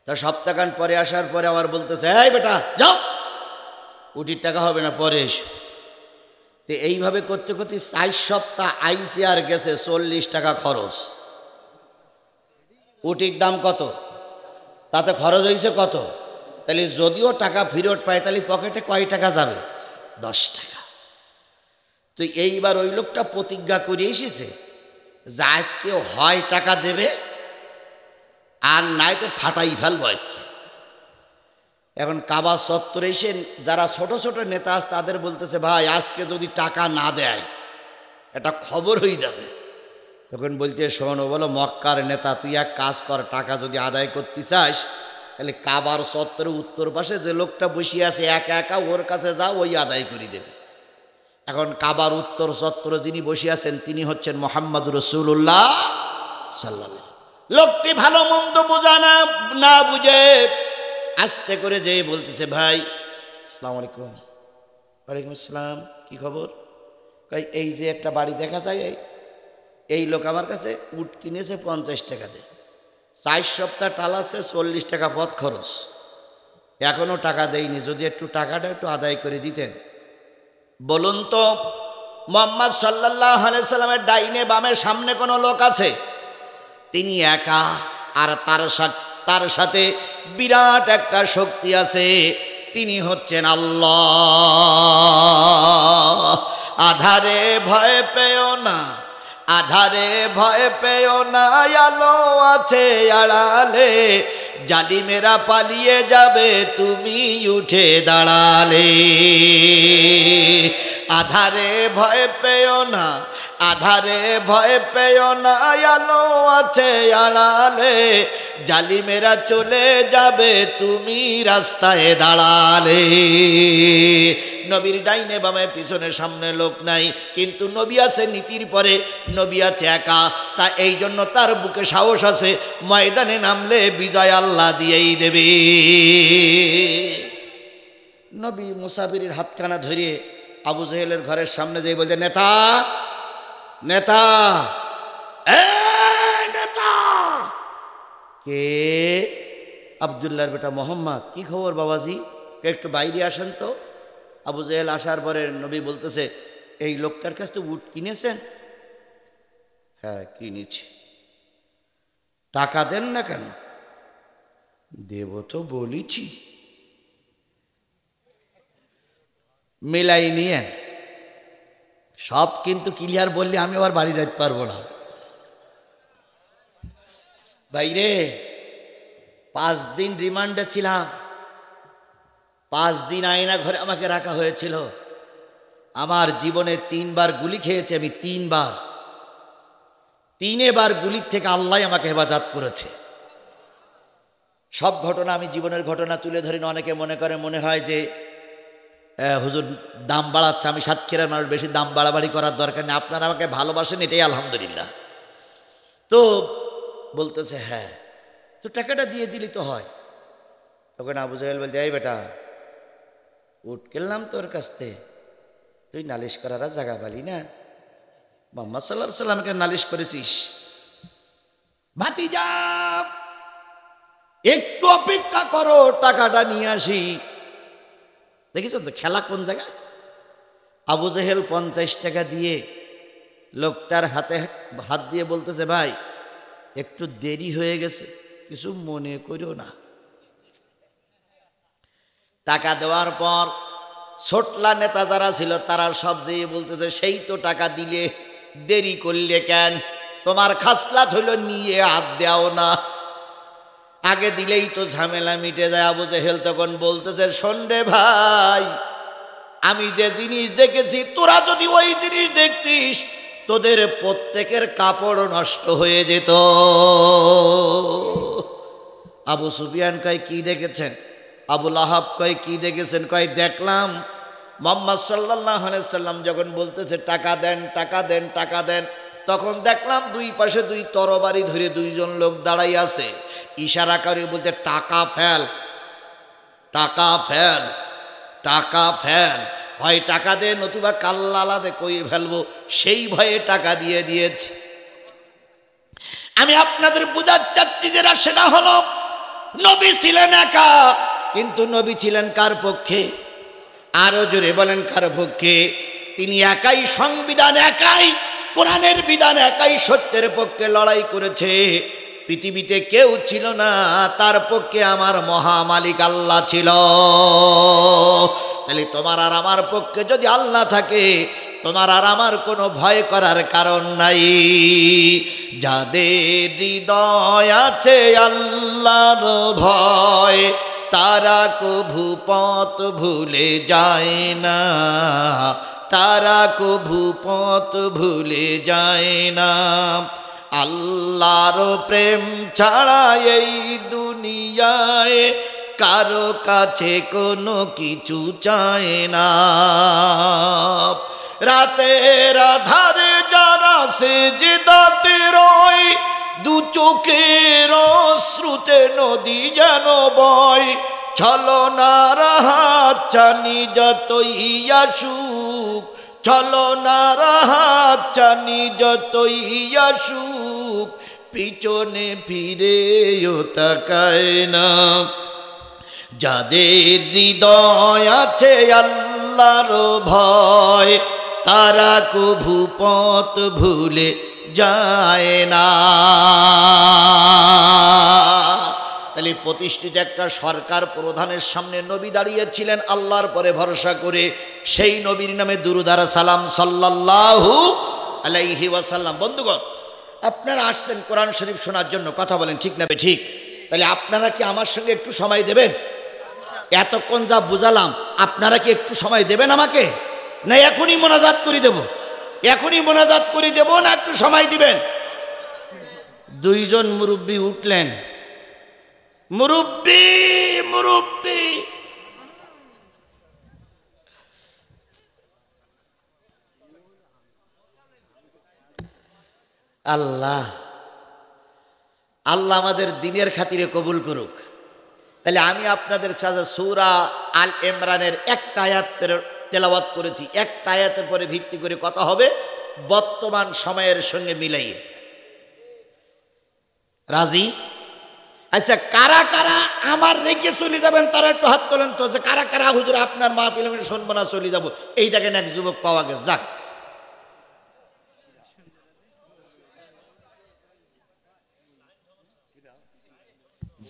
তা সপ্তাহখান পরে আসার পরে আবার বলতেছে এই বেটা যাও, উটির টাকা হবে না, পরে এসো। তো এইভাবে করতে করতে 4 সপ্তাহ আইসি, আর গেছে 40 টাকা খরচ। উটির দাম কত, তাতে খরচ হয়েছে কত? তাহলে যদিও টাকা ফেরত পায়, তাহলে পকেটে কয় টাকা যাবে? 10 টাকা। তো এইবার ওই লোকটা প্রতিজ্ঞা করে এসেছে যে আজকে হয় টাকা দেবে, আর নাই তো ফাটাই ফেলবো আজকে। এখন কাবা চত্বরে এসে যারা ছোট ছোট নেতা আছে তাদের বলতেছে ভাই আজকে যদি টাকা না দেয় এটা খবর হয়ে যাবে। তখন বলতে শোনো, বলো মক্কার নেতা, তুই এক কাজ কর, টাকা যদি আদায় করতে চাস তাহলে কাবার চত্বরে উত্তর পাশে যে লোকটা বসে আছে একা একা, ওর কাছে যাও, ওই আদায় করে দেবে। এখন কাবার উত্তর চত্বরে যিনি বসে আছেন তিনি হচ্ছেন মুহাম্মদ রাসূলুল্লাহ সাল্লাল্লাহু আলাইহি ওয়াসাল্লাম। লোকটি ভালো মন্দ বোঝা না বুঝে আস্তে করে যেয়ে বলতেছে, ভাই আসসালামু আলাইকুম। ওয়ালাইকুম আসসালাম, কি খবর? এই যে একটা বাড়ি দেখা যায়, এই লোক আমার কাছে উট কিনেছে 50 টাকা দিয়ে, 4 সপ্তাহ টালাছে, 40 টাকা পথ খরচ, এখনো টাকা দেয়নি, যদি একটু টাকাটা একটু আদায় করে দিতেন। বলুন তো, মুহাম্মদ সাল্লাল্লাহু আলাইহি সাল্লামের ডাইনে বামে সামনে কোনো লোক আছে? তিনি একা, আর তার সাথে বিরাট একটা শক্তি আছে, তিনি হচ্ছেন আল্লাহ। আধারে ভয় পেও না, আধারে ভয় পেও না, আলো আছে আড়ালে, জালিমেরা পালিয়ে যাবে তুমি উঠে দাঁড়ালে। আধারে ভয় পেও না, আধারে ভয় পেও না, আলো আছে আড়ালে, জালিমেরা চলে যাবে তুমি রাস্তায় দাঁড়ালে। নবীর ডাইনে বামে পিছনে সামনে লোক নাই, কিন্তু নবী আছে নীতির পরে, নবী আছে একা, তা এই জন্য তার বুকে সাহস আছে, ময়দানে নামলে বিজয় আল্লাহ দিয়েই দেবে। নবী মুসাফিরের হাতখানা ধরে আবু জেহেলের ঘরের সামনে যেয়ে বলছে, নেতা নেতা, নেতা। কে? আব্দুল্লাহর বেটা মোহাম্মদ। কি খবর বাবাজি, একটু বাইরে আসেন তো। আবু জেহেল আসার পরে নবী বলতেছে, এই লোকটার কাছ থেকে উট কিনেছেন? হ্যাঁ কিনেছি। টাকা দেন না কেন? দেব তো বলেছি। মেলাই নিয়েন সব, কিন্তু ক্লিয়ার বললে আমি আবার বাড়ি যাইতে পারবো না। বাইরে 5 দিন রিমান্ডে ছিলাম, 5 দিন আয়না ঘরে আমাকে রাখা হয়েছিল। আমার জীবনে 3 বার গুলি খেয়েছে আমি, 3 বার। 3 বার গুলির থেকে আল্লাহ আমাকে হেফাজত করেছে। সব ঘটনা আমি জীবনের ঘটনা তুলে ধরি না। অনেকে মনে করে, মনে হয় যে হুজুর দাম বাড়াচ্ছে, আমি সাতক্ষীরার মানুষ, বেশি দাম বাড়াবাড়ি করার দরকার নেই, আপনারা আমাকে ভালোবাসেন, এটাই আলহামদুলিল্লাহ। তো বলতেছে, হ্যাঁ তো টাকাটা দিয়ে দিলি তো হয়। তখন আবু জাহেল বলতে, এই বেটা উট কিনলাম তোর কাছ থেকে, তুই নালিশ করার জায়গা পালি না? মুহাম্মদ সাল্লাল্লাহু আলাইহি সাল্লামকে নালিশ করেছিস? ভাতিজা একটু অপেক্ষা করো, টাকাটা নিয়ে আসি। দেখেছো তো খেলা কোন জায়গায়? আবু জেহেল 50 টাকা দিয়ে লোকটার হাতে হাত দিয়ে বলতেছে, ভাই একটু দেরি হয়ে গেছে, কিছু মনে করিও না। টাকা দেওয়ার পর ছোটলা নেতা যারা ছিল তারা সব যেয়ে বলতেছে, সেই তো টাকা দিলে, দেরি করলে কেন? তোমার খাসলাত হইল নিয়ে হাত দেও না, আগে দিলেই তো ঝামেলা মিটে যায়। আবু জেহেল তখন বলতেছে, শোন রে ভাই, আমি যে জিনিস দেখেছি, তোরা যদি ওই জিনিস দেখতিস, তোদের প্রত্যেকের কাপড় নষ্ট হয়ে যেত। আবু সুফিয়ান কয়, কি দেখেছেন? আবু লাহাব কয়, কি দেখেছেন? কয়, দেখলাম মুহাম্মদ সাল্লাল্লাহু আলাইহি সাল্লাম যখন বলতেছে টাকা দেন টাকা দেন টাকা দেন, তখন দেখলাম 2 পাশে 2 তরবারি ধরে 2 জন লোক দাঁড়াই আছে, ইশারা করে বলতে, টাকা ফেল, টাকা ফেল, টাকা ফেল, হয় টাকা দে নতুবা কাল্লালাদে কই ফেলবো, সেই ভয়ে টাকা দিয়ে দিয়েছে। আমি আপনাদের বোঝাতে চাচ্ছি যেটা, সেটা হলো নবী ছিলেন একা, কিন্তু নবী ছিলেন কার পক্ষে? আরো জোরে বলেন, কার পক্ষে? তিনি একাই সংবিধান, একাই কোরআনের বিধান, একাই সত্যের পক্ষে লড়াই করেছে। পৃথিবীতে কেউ ছিল না, তার পক্ষে আমার মহামালিক আল্লাহ ছিল। তাহলে তোমার আর আমার পক্ষে যদি আল্লাহ থাকে, তোমার আর আমার কোনো ভয় করার কারণ নাই। যাদের হৃদয় আছে আল্লাহর ভয়, তারা কভু পথ ভুলে যায় না, তারা কভু পথ ভুলে যায় না। আল্লাহর প্রেম ছাড়া এই দুনিয়ায় কারো কাছে কোনো কিছু চায় না। রাতের আধারে যারা সিজদাতে রয়, দু চোখের অশ্রুতে নদী যেন বয়, ছলনার হাত চানি যতই আসুক, ছলনার হাত চানি যতই আসুক, পিছনে ফিরেও তাকায় না। যাদের হৃদয় আছে আল্লাহর ভয়, তারা কভু পথ ভুলে যায় না। তাহলে প্রতিষ্ঠিত একটা সরকার প্রধানের সামনে নবী দাঁড়িয়েছিলেন আল্লাহর পরে ভরসা করে, সেই নবীর নামে দুরূদ আর সালাম সাল্লাল্লাহু আলাইহি ওয়াসাল্লাম। বন্ধুগণ, আপনারা আসছেন কোরআন শরীফ শোনার জন্য, কথা বলেন ঠিক না ঠিক? তাহলে আপনারা কি আমার সঙ্গে একটু সময় দেবেন? এতক্ষণ যা বুঝালাম আপনারা কি একটু সময় দেবেন আমাকে, না এখনই মোনাজাত করে দেব? এখনই মোনাজাত করে দেব না একটু সময় দিবেন? দুইজন মুরব্বী উঠলেন, মুরব্বী মুরব্বী। আল্লাহ আল্লাহ আমাদের দিনের খাতিরে কবুল করুক। তাহলে আমি আপনাদের সাথে সূরা আল ইমরানের একটা আয়াত তেলাওয়াত করেছি, একটা আয়াতের পরে ভিত্তি করে কথা হবে বর্তমান সময়ের সঙ্গে মিলাইয়ে। রাজি? আচ্ছা, কারা কারা আমার রেখে চলে যাবেন তারা একটু হাত তোলেন তো, যে কারা কারা হুজুর আপনার মাহফিল আমি শুনবো না, চলে যাবো। এই দেখেন এক যুবক পাওয়া গেছে, যাক।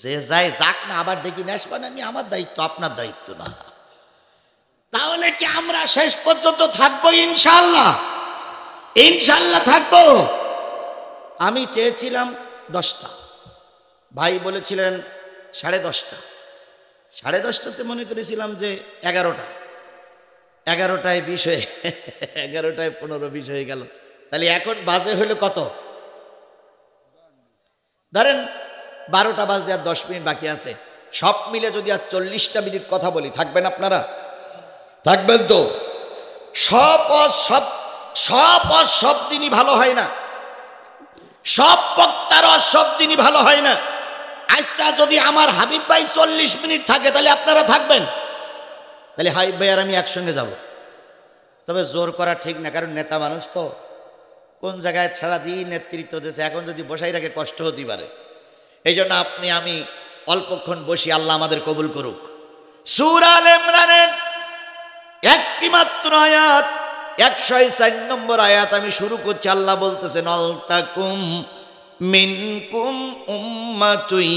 যে যাই যাক না, আবার ডেকে নিয়ে আসবেন, আমি আমার দায়িত্ব, আপনার দায়িত্ব না। তাহলে কি আমরা শেষ পর্যন্ত থাকবো? ইনশাআল্লাহ, ইনশাআল্লাহ থাকবো। আমি চেয়েছিলাম 10টা, ভাই বলেছিলেন 10:30। 10:30তে মনে করেছিলাম যে 11টা, 11টায় 20 হয়ে 11টায় 15-20 হয়ে গেল। তাহলে এখন বাজে হলো কত? ধরেন 12টা বাজতে আর 10 মিনিট বাকি আছে। সব মিলে যদি আর 40টা মিনিট কথা বলি, থাকবেন আপনারা? থাকবেন তো? সব দিনই ভালো হয় না, সব বক্তার সব দিনই ভালো হয় না। আচ্ছা, যদি আমার হাবিব ভাই 40 মিনিট থাকে তাহলে আপনারা থাকবেন? তাহলে হাবিব ভাই আর আমি একসঙ্গে যাব। তবে জোর করা ঠিক না, কারণ নেতা মানুষ তো কোন জায়গায় সারাদিন নেতৃত্ব দিয়েছে, এখন যদি বসাই রাখে কষ্ট হতে পারে। এই জন্য আমি অল্পক্ষণ বসি, আল্লাহ আমাদের কবুল করুক। সূরা আল ইমরানের একটি মাত্র আয়াত, 104 নম্বর আয়াত আমি শুরু করছি। আল্লাহ বলতেছেন, আলতাকুম মিনকুম উম্মাতুন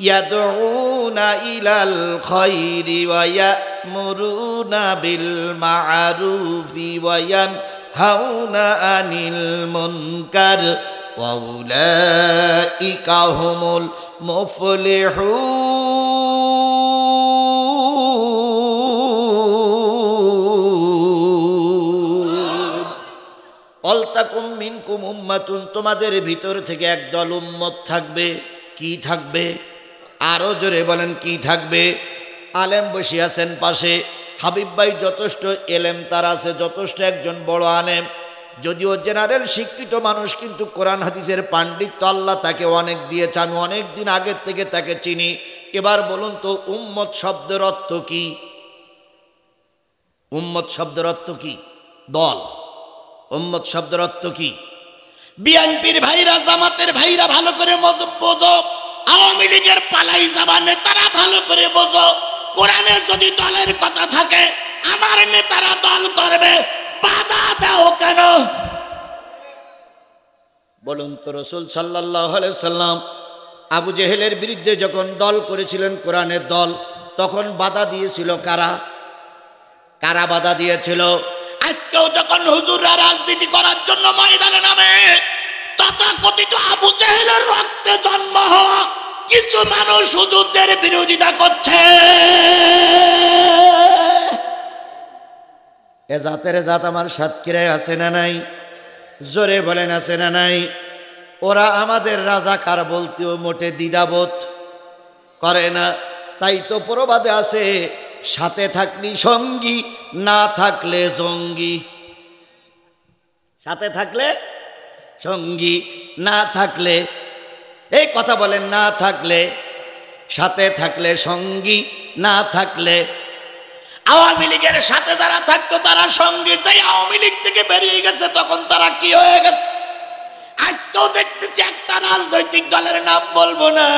ইয়াদউনা ইলাল খায়রি ওয়া ইয়ামুরুনা বিল মা'রুফি ওয়া ইয়ানহাউনা আনিল মুনকার ওয়া উলাইকা হুমুল মুফলিহুন। অলতাকুম মিনকুম উম্মাতুন, তোমাদের ভিতর থেকে একদল উম্মত থাকবে। কি থাকবে? আরো জোরে বলেন, কি থাকবে? আলেম বসে আছেন পাশে, হাবিব ভাই যথেষ্ট এলেম তার আছে, যথেষ্ট একজন বড় আলেম। যদিও জেনারেল শিক্ষিত মানুষ, কিন্তু কোরআন হাদিসের পাণ্ডিত্য আল্লাহ তাকে অনেক দিয়েছে, আমি অনেক দিন আগের থেকে তাকে চিনি। এবার বলুন তো, উম্মত শব্দের অর্থ কি? উম্মত শব্দের অর্থ কি? দল। উম্মত শব্দের অর্থ কি? বিএনপির ভাইরা, জামাতের ভাইরা ভালো করে বোঝো, আওয়ামী লীগের পালাই যাবা নেতারা ভালো করে বোঝো, কোরআনে যদি দলের কথা থাকে আমার নেতারা দল করবে, বাধা দাও কেন? বলুন তো, রাসূল সাল্লাল্লাহু আলাইহি সাল্লাম আবু জেহেলের বিরুদ্ধে যখন দল করেছিলেন, কোরআনের দল, তখন বাধা দিয়েছিল কারা? কারা বাধা দিয়েছিল? আজকেও যখন হুজুররা রাজনীতি করার জন্য ময়দানে নামে, তথাকথিত আবু জেহেলের রক্তে জন্ম হওয়া কিছু মানুষ হুজুরদের বিরোধিতা করছে। এ জাতের জাত আমার সাতক্ষীরায় আছে না নাই? জোরে বলেন, আছে না নাই? ওরা আমাদের রাজাকার বলতেও মোটে দ্বিধাবোধ করে না। তাই তো প্রবাদে আছে, সাথে থাকলি সঙ্গী, না থাকলে জঙ্গি। সাথে থাকলে সঙ্গী, না থাকলে এই কথা বলেন, না থাকলে, সাথে থাকলে সঙ্গী, না থাকলে। আওয়ামী লীগের সাথে যারা থাকতো তারা সঙ্গী, যেই আওয়ামী লীগ থেকে বেরিয়ে গেছে তখন তারা কি হয়ে গেছে? আজকেও দেখতেছি একটা রাজনৈতিক দলের নাম বলবো না,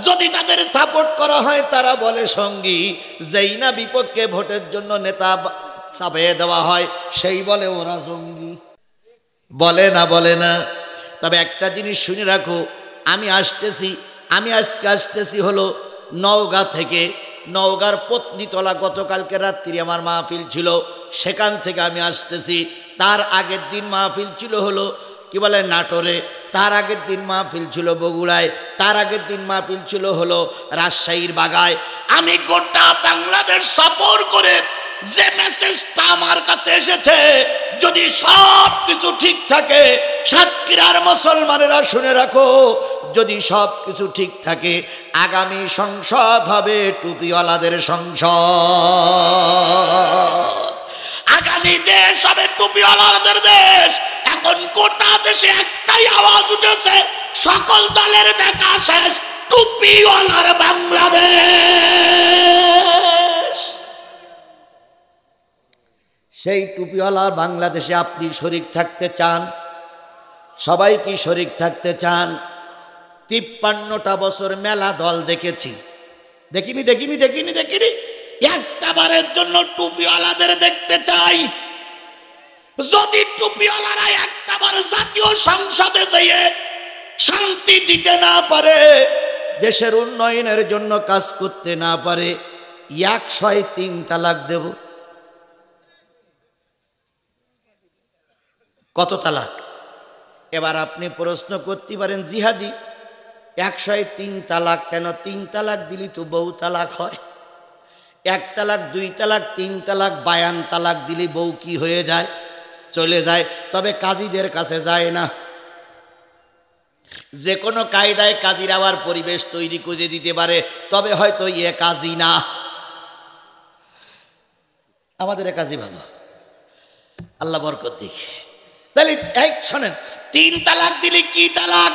যদি তাদের সাপোর্ট করা হয় তারা বলে সঙ্গী, যেই না বিপক্ষে ভোটের জন্য নেতা চাপিয়ে দেওয়া হয় সেই বলে ওরা জঙ্গি। বলে না, বলে না। তবে একটা জিনিস শুনে রাখো, আমি আজকে আসতেছি হলো নওগাঁ থেকে। নওগাঁর পত্নীতলা, গতকালকে রাত্রি আমার মাহফিল ছিল, সেখান থেকে আমি আসতেছি। তার আগের দিন মাহফিল ছিল হলো কি বলে নাটোরে, তার আগের দিন মাহফিল ছিল বগুড়ায়, তার আগের দিন মাহফিল ছিল হলো রাজশাহীর বাগায়। আমি গোটা বাংলাদেশ সফর করে যে মেসেজটা আমার কাছে এসেছে, যদি সব কিছু ঠিক থাকে, সাতক্ষীরার মুসলমানেরা শুনে রাখো, যদি সব কিছু ঠিক থাকে, আগামী সংসদ হবে টুপিওয়ালাদের সংসদ। আগামী দেশ হবে টুপিওয়ালাদের দেশ। এখন গোটা দেশে একটাই আওয়াজ উঠেছে, সকল দলের দেখা শেষ, টুপিওয়ালার বাংলাদেশ। সেই টুপিওয়ালার বাংলাদেশে আপনি শরিক থাকতে চান? সবাই কি শরিক থাকতে চান? 53টা বছর মেলা দল দেখেছি, দেখিনি একটা বারের জন্য টুপিওয়ালাদের দেখতে চাই। যদি টুপিওয়ালারা একটা বার জাতীয় সংসদে যেয়ে শান্তি দিতে না পারে, দেশের উন্নয়নের জন্য কাজ করতে না পারে, 103 তালাক দেব। কত তালাক? এবার আপনি প্রশ্ন করতে পারেন, জিহাদি 103 তালাক কেন? 3 তালাক দিলি তো বউ তালাক হয়। 1 তালাক, 2 তালাক, 3 তালাক, বায়ান তালাক দিলি বউ কি হয়ে যায়? চলে যায়। তবে কাজীদের কাছে যায় না। যে কোনো কায়দায় কাজীর আবার পরিবেশ তৈরি করে দিতে পারে, তবে হয়তো কাজী না, আমাদের কাজী ভালো, আল্লাহ বরকত দিক। তাহলে শোনেন, 3 তালাক দিলি কি তালাক?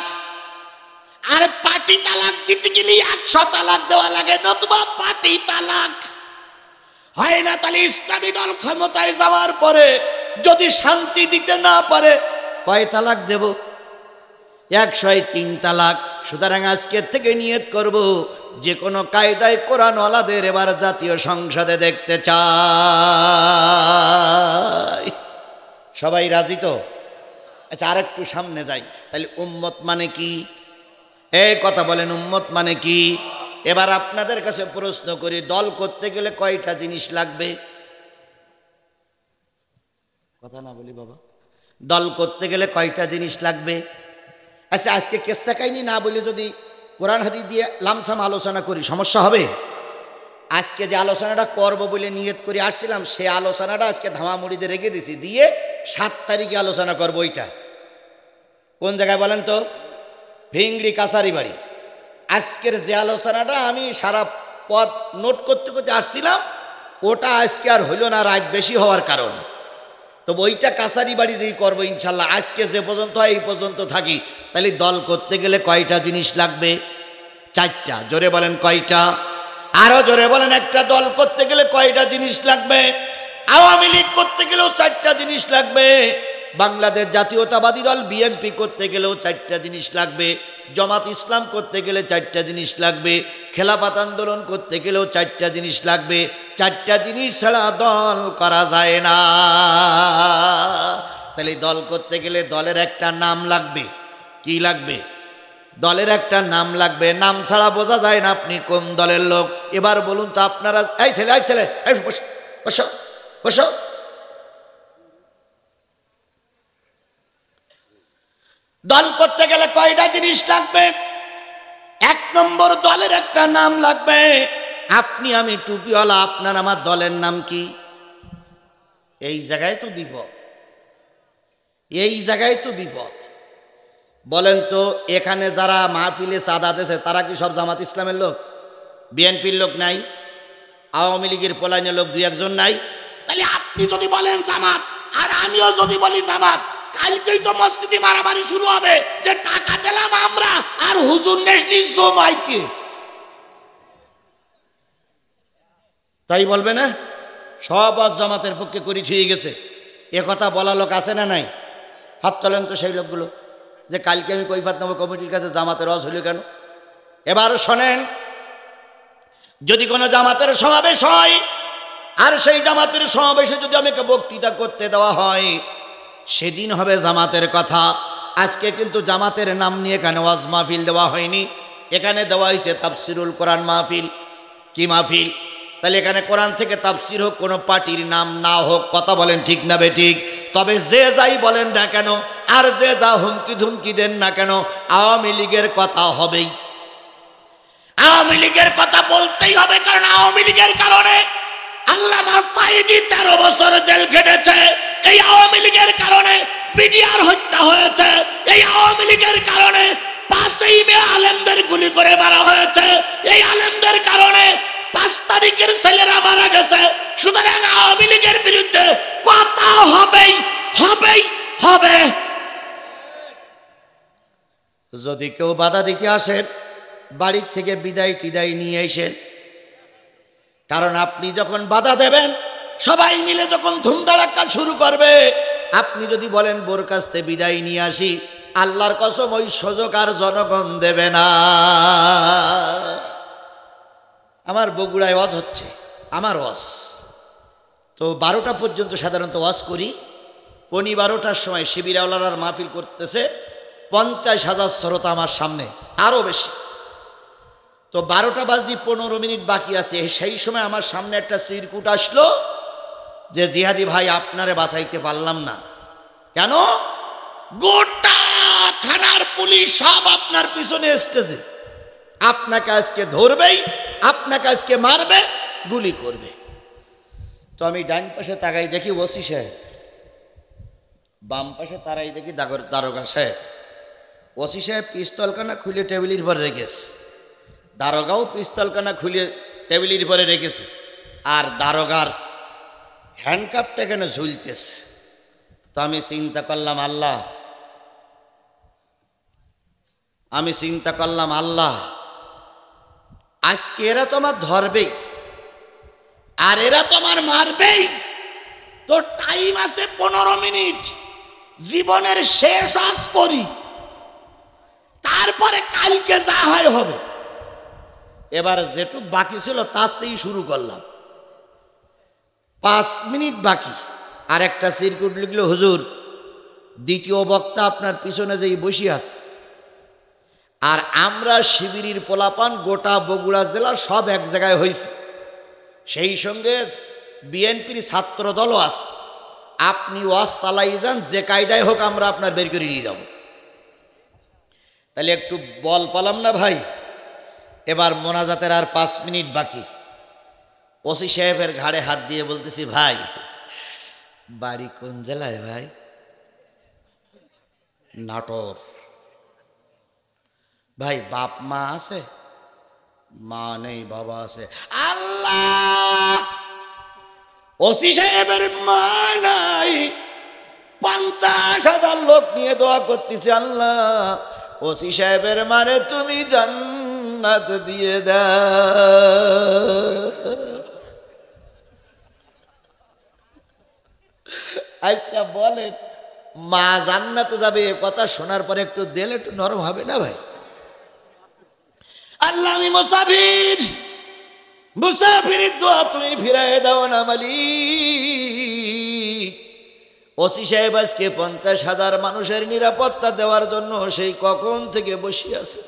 আর পার্টি তালাক দিতে গেলে 100 তালাক দেওয়া লাগে, নতুবা পার্টি তালাক হয় না। তাহলে ইসলামী দল ক্ষমতায় যাওয়ার পরে যদি শান্তি দিতে না পারে, কয় তালাক দেব? 103 তালাক। সুতরাং আজকের থেকে নিয়ত করব, যে কোনো কায়দায় কোরআনওয়ালাদের এবার জাতীয় সংসদে দেখতে চাই। সবাই রাজি তো? আচ্ছা, আর একটু সামনে যাই। তাহলে উম্মত মানে কি? এই কথা বলেন, উম্মত মানে কি? এবার আপনাদের কাছে প্রশ্ন করি, দল করতে গেলে কয়টা জিনিস লাগবে? কথা না বলি বাবা, দল করতে গেলে কয়টা জিনিস লাগবে? আচ্ছা, আজকে কেসা কাহিনী না বলে যদি কোরআন হাদিস দিয়ে লামসাম আলোচনা করি, সমস্যা হবে? আজকে যে আলোচনাটা করব বলে নিয়ত করে আসছিলাম, সে আলোচনাটা আজকে ধামামুড়িতে রেখে দিছি, দিয়ে 7 তারিখে আলোচনা করবো। ওইটা কোন জায়গায় বলেন তো? ভিংড়ি কাছারি বাড়ি। আজকের যে আলোচনাটা আমি সারা পথ নোট করতে করতে আসছিলাম, ওটা আজকে আর হইল না, রাত বেশি হওয়ার কারণে। তো ওইটা কাছারি বাড়ি যেই করবো ইনশাল্লাহ। আজকে যে পর্যন্ত হয় এই পর্যন্ত থাকি। তাহলে দল করতে গেলে কয়টা জিনিস লাগবে? 4টা। জোরে বলেন কয়টা? আরো জোরে বলেন, একটা দল করতে গেলে কয়টা জিনিস লাগবে? আওয়ামী লীগ করতে গেলেও 4টা জিনিস লাগবে। বাংলাদেশ জাতীয়তাবাদী দল বিএনপি করতে গেলেও 4টা জিনিস লাগবে। জামাত ইসলাম করতে গেলে 4টা জিনিস লাগবে। খেলাফত আন্দোলন করতে গেলেও 4টা জিনিস লাগবে। 4টা জিনিস ছাড়া দল করা যায় না। তাহলে দল করতে গেলে দলের একটা নাম লাগবে। কি লাগবে? দলের একটা নাম লাগবে। নাম ছাড়া বোঝা যায় না আপনি কোন দলের লোক। এবার বলুন তো আপনারা, এই ছেলে বসো বসো বসো। দল করতে গেলে কয়টা জিনিস লাগবে? 1 নম্বর, দলের একটা নাম লাগবে। আপনি আমি টুপিওয়ালা, আপনার আমার দলের নাম কি? এই জায়গায় তো বিপদ, এই জায়গায় তো বিপদ। বলেন তো, এখানে যারা মাহফিলে চাঁদা দিয়েছে তারা কি সব জামাত ইসলামের লোক? বিএনপির লোক নাই? আওয়ামী লীগের পলাইনের লোক 2-1 জন নাই? তাহলে আপনি যদি বলেন জামাত আর আমিও যদি বলি জামাত, কালকেই তো মসজিদে মারামারি শুরু হবে যে টাকা দিলাম আমরা আর হুজুর নেসনি জমাইতে, তাই বলবে না? সব জামাতের পক্ষে করি ঠিক গেছে, এ কথা বলা লোক আছে না নাই? হাত তোলেন তো সেই লোকগুলো যে কালকে আমি কৈফাত নেব কমিটির কাছে, জামাতের রস হইল কেন? এবার শোনেন, যদি কোনো জামাতের সমাবেশ হয় আর সেই জামাতের সমাবেশে যদি আমাকে বক্তৃতা করতে দেওয়া হয়, সেদিন হবে জামাতের কথা। আজকে কিন্তু জামাতের নাম নিয়ে এখানে ওয়াজ মাহফিল দেওয়া হয়নি, এখানে দেওয়া হয়েছে তাফসিরুল কোরআন মাহফিল। কি মাহফিল? তাহলে এখানে কোরআন থেকে তাফসির হোক, কোনো পার্টির নাম না হোক, কথা বলেন ঠিক না বেঠিক? তবে যে যাই বলেন না কেন আর যে যা হুমকি ধুমকি দেন না কেন, আওয়ামী লীগের কথা হবেই। আওয়ামী লীগের কথা বলতেই হবে, কারণ আওয়ামী লীগের কারণে আল্লামা সাঈদী 13 বছর জেল খেটেছে, এই আওয়ামী লীগের কারণে বিডিআর হত্যা হয়েছে, এই আওয়ামী লীগের কারণে 5ই মে আলেমদের গুলি করে মারা হয়েছে, এই আলেমদের কারণে 5 তারিখের ছেলেরা মারা গেছে। সুতরাং আওয়ামী লীগের বিরুদ্ধে কথা হবেই, হবেই হবে। যদি কেউ বাধা দিতে আসেন, বাড়ির থেকে বিদায় টিদায় নিয়ে এসেন, কারণ আপনি যখন বাধা দেবেন সবাই মিলে যখন ধুমধাড়াক্কা শুরু করবে, আপনি যদি বলেন বোর কাছতে বিদায় নিয়ে আসি, আল্লাহর কসম ওই সুযোগ আর জনগণ দেবে না। আমার বগুড়ায় ওয়াজ হচ্ছে, আমার ওয়াজ তো 12টা পর্যন্ত সাধারণত ওয়াজ করি। 12টার সময় শিবিরাওয়ালার মাহফিল করতেছে, 50,000 শ্রোতা আমার সামনে, আরও বেশি। তো 12টা বাজতে 15 মিনিট বাকি আছে, সেই সময় আমার সামনে একটা চিরকুট আসলো যে জিহাদি ভাই আপনারে বাঁচাইতে পারলাম না। কেন? গোটা থানার পুলিশ সব আপনার পিছনে স্টেজে, আপনাকে আজকে ধরবেই, আপনাকে আজকে মারবে, গুলি করবে। তো আমি ডান পাশে তাকাই দেখি ওসি সাহেব, বাম পাশে তারাই দেখি দারোগা সাহেব। ওসি সাহেব পিস্তলখানা খুলে টেবিলের পরে রেখেছে, দারোগাও পিস্তলখানা খুলে টেবিলের পরে রেখেছে, আর দারোগার হ্যান্ডকাপটা এখানে ঝুলতেছে। তো আমি চিন্তা করলাম আল্লাহ, আজকে এরা তো আমার ধরবেই আর এরা তো আমার মারবেই। তো টাইম আছে 15 মিনিট, জীবনের শেষ আজ করি, তারপরে কালকে যা হয় হবে। এবার যেটুক বাকি ছিল তার সেই শুরু করলাম। 5 মিনিট বাকি, আর একটা সিরকুট লিখলো, হুজুর দ্বিতীয় বক্তা আপনার পিছনে যেই বসে আছে। আর আমরা শিবিরের পোলাপান গোটা বগুড়া জেলা সব এক জায়গায় হয়েছে, সেই সঙ্গে বিএনপির ছাত্র দলও আছে। আপনি ওয়াজ চালাই যান, যে কায়দায় হোক আমরা আপনার বের করে নিয়ে যাব। তাহলে একটু বল পালাম না ভাই? এবার মোনাজাতের আর 5 মিনিট বাকি। ওসি সাহেবের ঘাড়ে হাত দিয়ে বলতেছি, ভাই বাড়ি কোন জেলায় ভাই? নাটোর। ভাই বাপ মা আছে? মা নেই, বাবা আছে। আল্লাহ, ওসি সাহেবের মা নাই, 50,000 লোক নিয়ে দোয়া করতেছে, আল্লাহ ওসি সাহেবের মারে তুমি জান্নাত দিয়ে দাও। আচ্ছা বলেন, মা জান্নাতে যাবে এ কথা শোনার পরে একটু দিলে একটু নরম হবে না ভাই? আল্লাহ আমি মুসাফিরের দোয়া তুমি ফিরাই দাও না মালিক। ওসি সাহেব আজকে 50,000 মানুষের নিরাপত্তা দেওয়ার জন্য সেই কখন থেকে বসে আছে।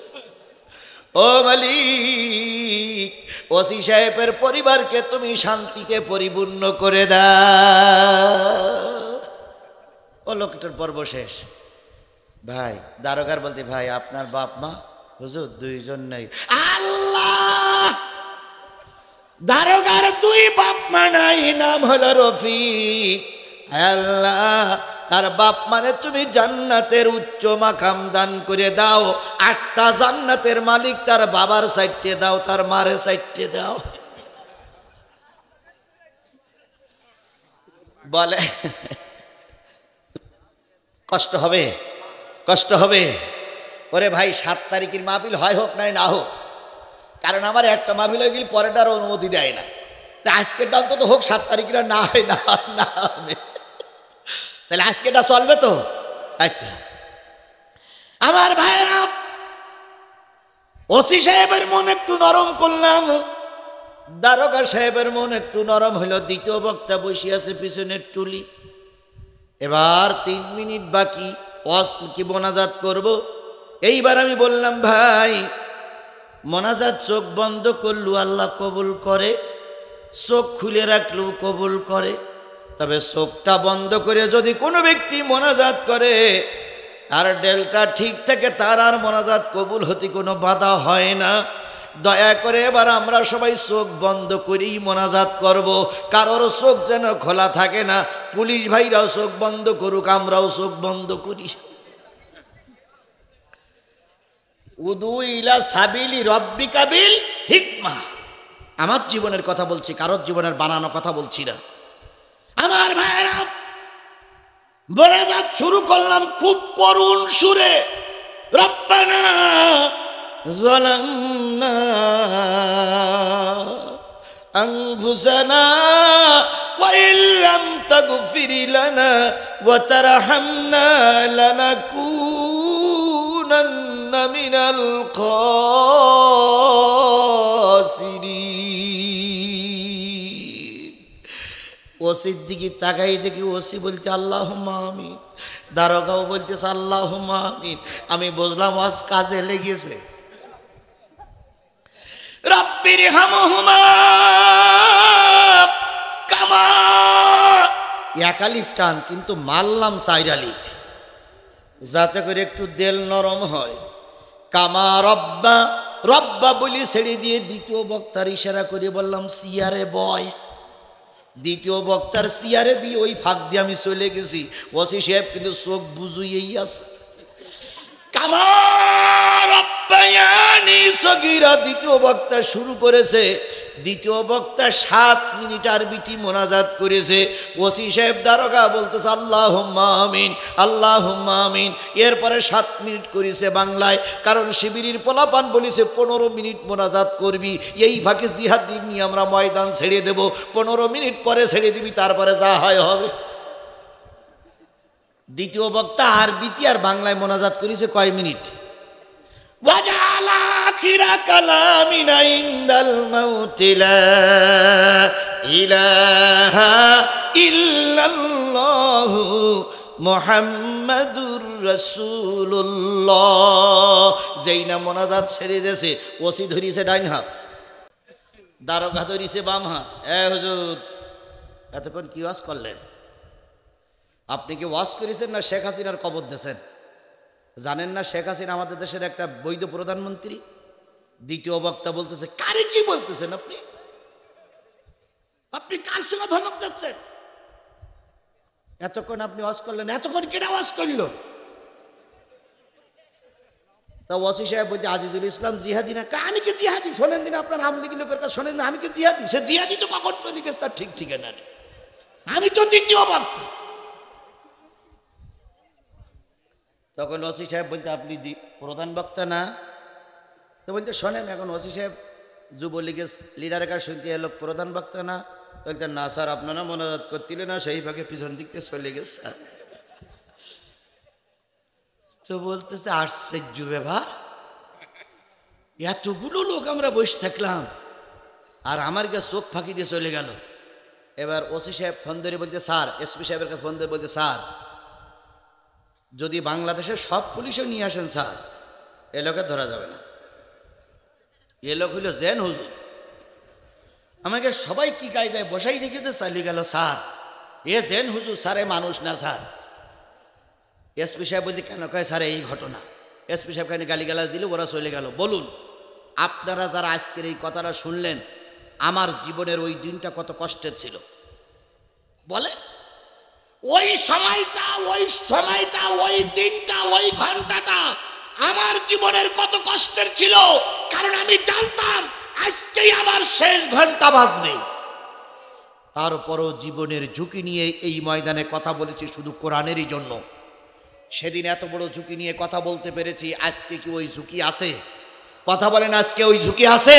ও মালিক, ওসি সাহেবের পরিবারকে তুমি শান্তিতে পরিপূর্ণ করে দাও। ও লোকটার পর্ব শেষ। ভাই দারোগার বলতে, ভাই আপনার বাপ মা? হুজুর 2 জন নেই। আল্লাহ, দারোগার 2 বাপ মা নাই, নাম হলো রফিক। আল্লাহ, তার বাপ মানে তুমি জান্নাতের উচ্চ মাকাম দান করে দাও। 8টা জান্নাতের মালিক, তার বাবার সাইডে দাও, তার মারে সাইডে দাও। বলে কষ্ট হবে, কষ্ট হবে। ওরে ভাই 7 তারিখের মাহফিল হয় হোক নাই না হোক, কারণ আমার একটা মাহফিল হয়ে গেলে পরেটার অনুমতি দেয় না। তা আজকেরটা অন্তত হোক, 7 তারিখের না হয় না না হবে, তাহলে আজকেরটা চলবে তো। আচ্ছা আমার ভাইয়েরা, ওসি সাহেবের মন একটু নরম করলাম, দারোগা সাহেবের মন একটু নরম হইল। দ্বিতীয় বক্তা বসে আছে পিছনের টুলি। এবার 3 মিনিট বাকি, ওয়াজ কি মোনাজাত করব। এইবার আমি বললাম, ভাই মোনাজাত চোখ বন্ধ করলু আল্লাহ কবুল করে, চোখ খুলে রাখলেও কবুল করে। তবে চোখটা বন্ধ করে যদি কোনো ব্যক্তি মোনাজাত করে, আর ডেলটা ঠিক থাকে, তার আর মোনাজাত কবুল হতে কোনো বাধা হয় না। দয়া করে এবার আমরা সবাই চোখ বন্ধ করেই মোনাজাত করব, কারোর চোখ যেন খোলা থাকে না। পুলিশ ভাইরাও চোখ বন্ধ করুক, আমরাও চোখ বন্ধ করি। উদু ইলা সাবিলি রব্বিকা বিল হিকমা। আমার জীবনের কথা বলছি, কারোর জীবনের বানানো কথা বলছি না। আমার ভাইরা, মোনাজাত শুরু করলাম খুব করুণ সুরে। রব্বানা যালামনা আনফুসানা ওয়া ইল্লাম তাগফির লানা ওয়া তারহামনা লানাকুনান্না মিনাল খাসিরিন। ওসির দিকে তাকাই দেখি ওসি বলতে আল্লাহুম্মা আমিন, দারোগাও বলতেছে আল্লাহুম্মা আমিন। আমি বুঝলাম আজ কাজে লেগেছে। রাব্বির হামহুমা কামা, একালিপ টান কিন্তু মারলাম 4 আলিফ, যাতে করে একটু দেল নরম হয়। কামা রব্বা, রব্বা বলি ছেড়ে দিয়ে দ্বিতীয় বক্তার ইশারা করে বললাম সিয়ারে বয়। দ্বিতীয় বক্তার সিয়ারে দিয়ে ওই ফাঁক দিয়ে আমি চলে গেছি। ওসি সাহেব কিন্তু চোখ বুঝুইয়েই আছে। কামা রব্বায়ানি সগীরা দ্বিতীয় বক্তা শুরু করেছে। দ্বিতীয় বক্তা 7 মিনিট আরবিটি মোনাজাত করেছে। ওসি সাহেব দারোগা বলতেছে আল্লাহুম্মা আমিন, আল্লাহুম্মা আমিন। এরপরে 7 মিনিট করেছে বাংলায়, কারণ শিবিরের পোলাপান বলেছে 15 মিনিট মোনাজাত করবি। এই ফাঁকে জিহাদি নিয়ে আমরা ময়দান ছেড়ে দেব, 15 মিনিট পরে ছেড়ে দিবি, তারপরে যা হয় হবে। দ্বিতীয় বক্তা আরবিতে আর বাংলায় মোনাজাত করেছে কয় মিনিট? ওয়াজালা আখিরা কালামিনা ইনদাল মাউতি লা ইলাহা ইল্লাল্লাহু মুহাম্মাদুর রাসূলুল্লাহ। যেই না মোনাজাত ছেড়ে দিয়েছে, ওসি ধরিছে ডাইন হাত, দারোগা ধরিছে বাম হাত। হুজুর এতক্ষণ কি ওয়াজ করলেন? আপনি কি ওয়াজ করেছেন না শেখ হাসিনার কবর দিয়েছেন? জানেন না শেখ হাসিনা আমাদের দেশের একটা বৈধ প্রধানমন্ত্রী? দ্বিতীয় বক্তা বলতেছে, কারে কি বলতেছেন আপনি? আপনি কার সঙ্গে ধমক দিচ্ছেন? এতক্ষণ আপনি ওয়াজ করলেন, এতক্ষণ কেন ওয়াজ করল? তা ওসি সাহেব বলতে আজিজুল ইসলাম জিহাদি না? আমি কি জিহাদি? শোনেন দিন আপনার আমলিগি লোকের কাছে শোনেন না, আমি কি জিহাদি? সে জিহাদি তো কখন চলে গেছে তার ঠিক ঠিকানা নেই। আমি তো দ্বিতীয় বক্তা। তখন ওসি সাহেব বলতে, আপনি প্রধান বক্তা না? তো বলতে, শোনেন এখন ওসি সাহেব যুবলীগের লিডারের কাছে শুনতে এলো প্রধান বক্তা না? বলতে, না স্যার, আপনারা মোনাজাত করতিলেন না, সেই ভাগে পিছন দিক থেকে চলে গেছে স্যার। তো বলতেছে, আশ্চর্য ব্যাপার, এতগুলো লোক আমরা বসে থাকলাম আর আমার কাছে চোখ ফাঁকি দিয়ে চলে গেল। এবার ওসি সাহেব ফোন ধরে বলতে, স্যার, এসপি সাহেবের কাছে ফোন ধরে বলতে, স্যার যদি বাংলাদেশের সব পুলিশও নিয়ে আসেন স্যার, এ লোকের ধরা যাবে না। এ লোক হইল জেন হুজুর। আমাকে সবাই কি কায়দায় বসাই রেখেছে, চালিয়ে গেল স্যার। এ জেন হুজুর স্যার, এ মানুষ না স্যার। এসপি সাহেব বলতে, কেন? কয় স্যার এই ঘটনা। এসপি সাহেব খানি গালিগালাজ দিল, ওরা চলে গেল। বলুন আপনারা যারা আজকের এই কথাটা শুনলেন, আমার জীবনের ওই দিনটা কত কষ্টের ছিল বলে। ওই সময়টা, ওই দিনটা, ওই ঘন্টাটা আমার জীবনের কত কষ্টের ছিল, কারণ আমি জানতাম আজকেই আমার শেষ ঘন্টা বাজবে। তারপরও জীবনের ঝুঁকি নিয়ে এই ময়দানে কথা বলেছি শুধু কোরআনেরই জন্য। সেদিন এত বড় ঝুঁকি নিয়ে কথা বলতে পেরেছি, আজকে কি ওই ঝুঁকি আছে? কথা বলেন, আজকে ওই ঝুঁকি আছে?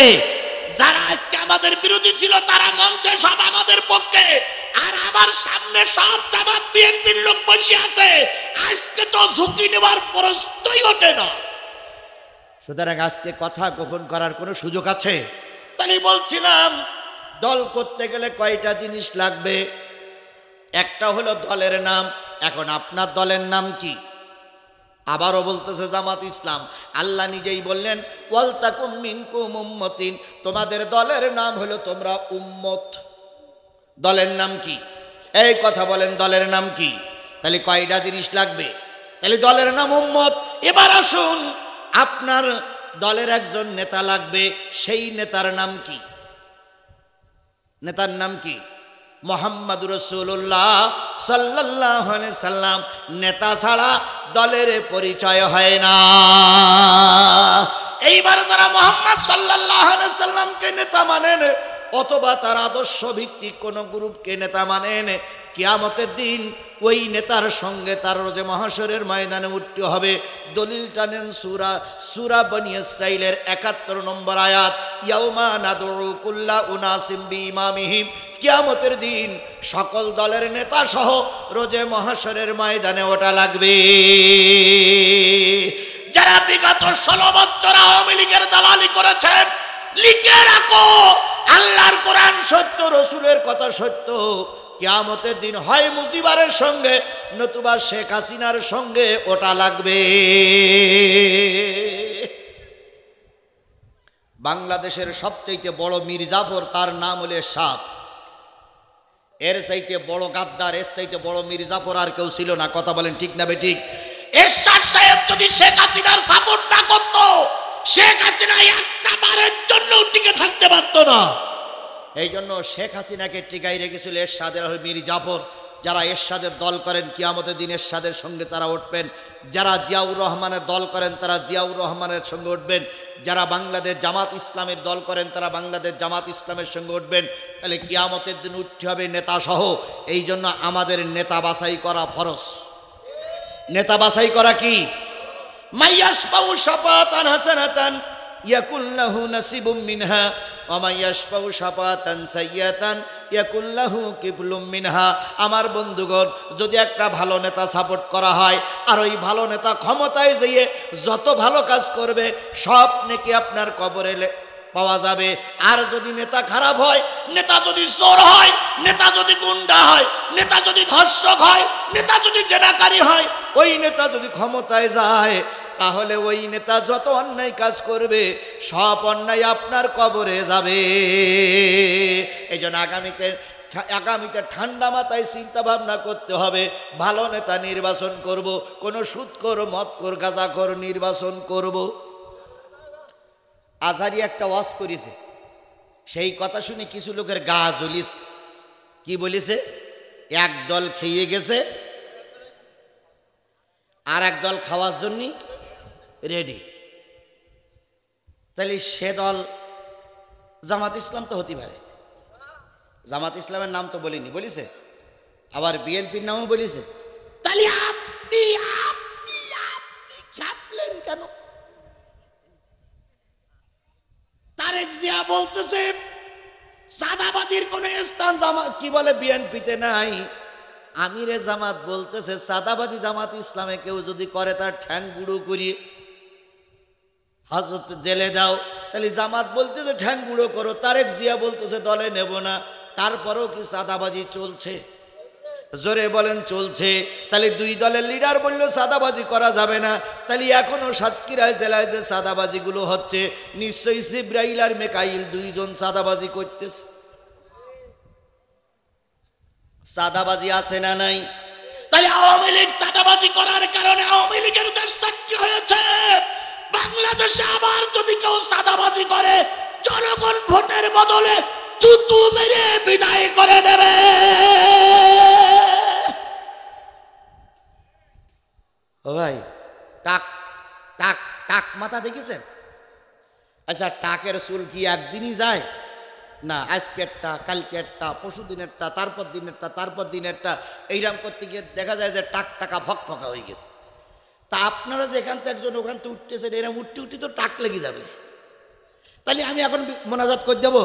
যারা আজকে আমাদের বিরোধী ছিল তারা মঞ্চে সব আমাদের পক্ষে, আর আমার সামনে সব জামাত বিএনপির লোক বসে আছে। আজকে তো ঝুঁকি নেওয়ার প্রশ্নই ওঠে না। সুতরাং আজকে কথা গোপন করার কোনো সুযোগ আছে? তাই বলছিলাম, দল করতে গেলে কয়টা জিনিস লাগবে। একটা হলো দলের নাম। এখন আপনার দলের নাম কি? আবারও বলতেছে জামাত ইসলাম। আল্লাহ নিজেই বললেন, ওয়ালতাকুম মিনকুম উম্মাতিন, তোমাদের দলের নাম হলো তোমরা উম্মত। দলের নাম কি? এই কথা বলেন, দলের নাম কি? তাহলে কয়টা জিনিস লাগবে? তাহলে দলের নাম উম্মত। এবার আসুন, আপনার দলের একজন নেতা লাগবে, সেই নেতার নাম কি? নেতার নাম কি? মুহাম্মাদুর রাসূলুল্লাহ সাল্লাল্লাহু আলাইহি সাল্লাম। নেতা ছাড়া দলের পরিচয় হয় না। এইবার যারা মুহাম্মদ সাল্লাল্লাহু আলাইহি সাল্লামকে নেতা মানেন, অথবা তার আদর্শ ভিত্তিক কোন গ্রুপকে নেতা মানেন, কিয়ামতের দিন ওই নেতার সঙ্গে তার রোজে মহাশরের ময়দানে উঠতে হবে। দলিল টানেন সূরা বনী ইসরাইলের ৭১ নম্বর আয়াত, ইয়াউমা নাদউ কুল্লা উনাসিম বিইমামিহিম। কিয়ামতের দিন সকল দলের নেতা সহ রোজে মহাশরের ময়দানে ওঠা লাগবে। যারা বিগত ১৬ বছর আওয়ামী লীগের দালালি করেছেন, লিখে রাখো, আল্লাহর কোরআন সত্য, রসুলের কথা সত্য। কিয়ামতের দিন হয় মুজিবারের সঙ্গে নতুবা শেখ হাসিনার সঙ্গে ওটা লাগবে। বাংলাদেশের সবচেয়ে বড় মির্জাফর, তার নাম হলো এরশাদ। এর চাইতে বড় গাদ্দার, এর চাইতে বড় মির্জাফর আর কেউ ছিল না। কথা বলেন ঠিক না বেঠিক? এরশাদ সাহেব যদি শেখ হাসিনার সাপোর্ট না করত, শেখ হাসিনা একটা বারের জন্য টিকে থাকতে পারত না। এই জন্য শেখ হাসিনাকে টিকাই রেখেছিল এরশাদের মির্জাফর। যারা এরশাদের দল করেন, কিয়ামতের দিন এরশাদের সঙ্গে তারা উঠবেন। যারা জিয়াউর রহমানের দল করেন, তারা জিয়াউর রহমানের সঙ্গে উঠবেন। যারা বাংলাদেশ জামাত ইসলামের দল করেন, তারা বাংলাদেশ জামাত ইসলামের সঙ্গে উঠবেন। তাহলে কিয়ামতের দিন উঠতে হবে নেতা সহ। এই জন্য আমাদের নেতা বাছাই করা ফরজ। নেতা বাছাই করা কি? মাইয়াশফাউ শাফাতান হাসানাতান ইয়াকুল লাহু নাসিবুম মিনহা ওয়া মাইয়াশফাউ শাফাতান সাইয়্যাতান ইয়াকুল লাহু কিবলুম মিনহা। আমার বন্ধুগণ, যদি একটা ভালো নেতা সাপোর্ট করা হয়, আর ওই ভালো নেতা ক্ষমতায় যেয়ে যত ভালো কাজ করবে সব নেকি আপনার কবরে পাওয়া যাবে। আর যদি নেতা খারাপ হয়, নেতা যদি চোর হয়, নেতা যদি গুন্ডা হয়, নেতা যদি ধর্ষক হয়, নেতা যদি জেনাকারী হয়, ওই নেতা যদি ক্ষমতায় যায়, তাহলে ওই নেতা যত অন্যায় কাজ করবে সব অন্যায় আপনার কবরে যাবে। এই জন্য আগামীতে ঠান্ডা মাথায় চিন্তা ভাবনা করতে হবে। ভালো নেতা নির্বাচন করব, কোনো সুদখোর, মদখোর, গাঁজাখোর নির্বাচন করব। আজহারি একটা ওয়াজ করেছে, সেই কথা শুনে কিছু লোকের গা জ্বলিস। কি বলেছে? এক দল খেয়ে গেছে, আর এক দল খাওয়ার জন্য রেডি। তাহলে সে দল জামাত ইসলাম তো হতে পারে। জামাত ইসলামের নাম তো বলিনি, বলিছে, আবার বিএনপির নামও বলিছে। তাহলে আপনি খেপলেন কেন? তারেক জিয়া বলতেছে সাদাবাজির কোন স্থান জামাত কি বলে বিএনপিতে নাই। আমিরে জামাত বলতেছে সাদাবাজি জামাত ইসলামে কেউ যদি করে তার ঠ্যাং গুঁড়ো করিয়ে হাজত জেলে দাও। তাহলে জামাত বলতেছে ঠ্যাং গুঁড়ো করো, তারেক জিয়া বলতেছে দলে নেব না। তারপরেও কি সাদাবাজি চলছে? জোরে বলেন চলছে। তাহলে দুই দলের লিডার বললো সাদাবাজি করা যাবে না। তাহলে এখনো সাতক্ষীরা জেলায় যে সাদাবাজিগুলো হচ্ছে, নিশ্চয়ই জিব্রাইল আর মেকাইল দুইজন সাদাবাজি করতেছে। সাদাবাজি আছে না নাই? তাহলে আওয়ামী লীগ সাদাবাজি করার কারণে আওয়ামী লীগের দেশ সাক্ষী হয়েছে। বাংলাদেশে আবার যদি কেউ সাদাবাজি করে, জনগণ ভোটের বদলে থুতু মেরে বিদায় করে দেবে। ও ভাই, টাক টাক টাক মাথা দেখেছেন? আচ্ছা, টাকের চুল কি একদিনই যায় না? আজকেরটা, কালকেরটা, পরশু দিনেরটা, তারপর দিনেরটা, তারপর দিনেরটা, এইরকম করতে গিয়ে দেখা যায় যে টাক টাকা ফকফকা হয়ে গেছে। তা আপনারা যে এখান থেকে একজন ওখান থেকে উঠতেছেন, এরকম উঠতে উঠতে তো টাক লেগে যাবে। তাহলে আমি এখন মোনাজাত করে দেবো?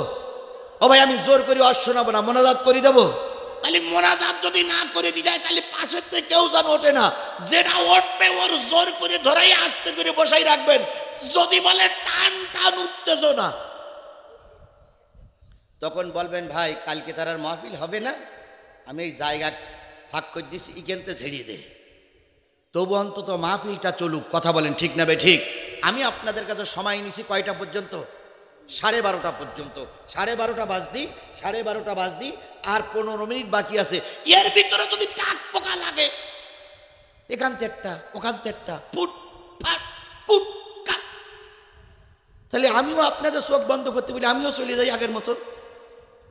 ও ভাই আমি জোর করি অশ শোনাবো না, মোনাজাত করে দেবো। তাহলে মোনাজাত যদি না করে দিয়ে যায় তাহলে পাশের থেকে কেউ যেন ওঠে না, যেটা উঠবে ওর জোর করে ধরাই আস্তে করে বসাই রাখবেন। যদি বলে টান টান উঠতেছো না, তখন বলবেন ভাই কালকে তার আর মাহফিল হবে না, আমি এই জায়গা ফাঁক করে দিচ্ছি, ইকেনতে ছেড়িয়ে দে, তবু অন্তত মাহফিলটা চলুক। কথা বলেন ঠিক না বে ঠিক? আমি আপনাদের কাছে সময় নিছি কয়টা পর্যন্ত? 12:30 পর্যন্ত। 12:30 বাজদি, 12:30 বাজদি, আর 15 মিনিট বাকি আছে। এর ভিতরে যদি টাক পোকা লাগে, এখান থেকে একটা ওখান থেকে একটা ফুট ফাট ফুট কাট, তাহলে আমিও আপনাদের চোখ বন্ধ করতে বলি, আমিও চলে যাই আগের মতন,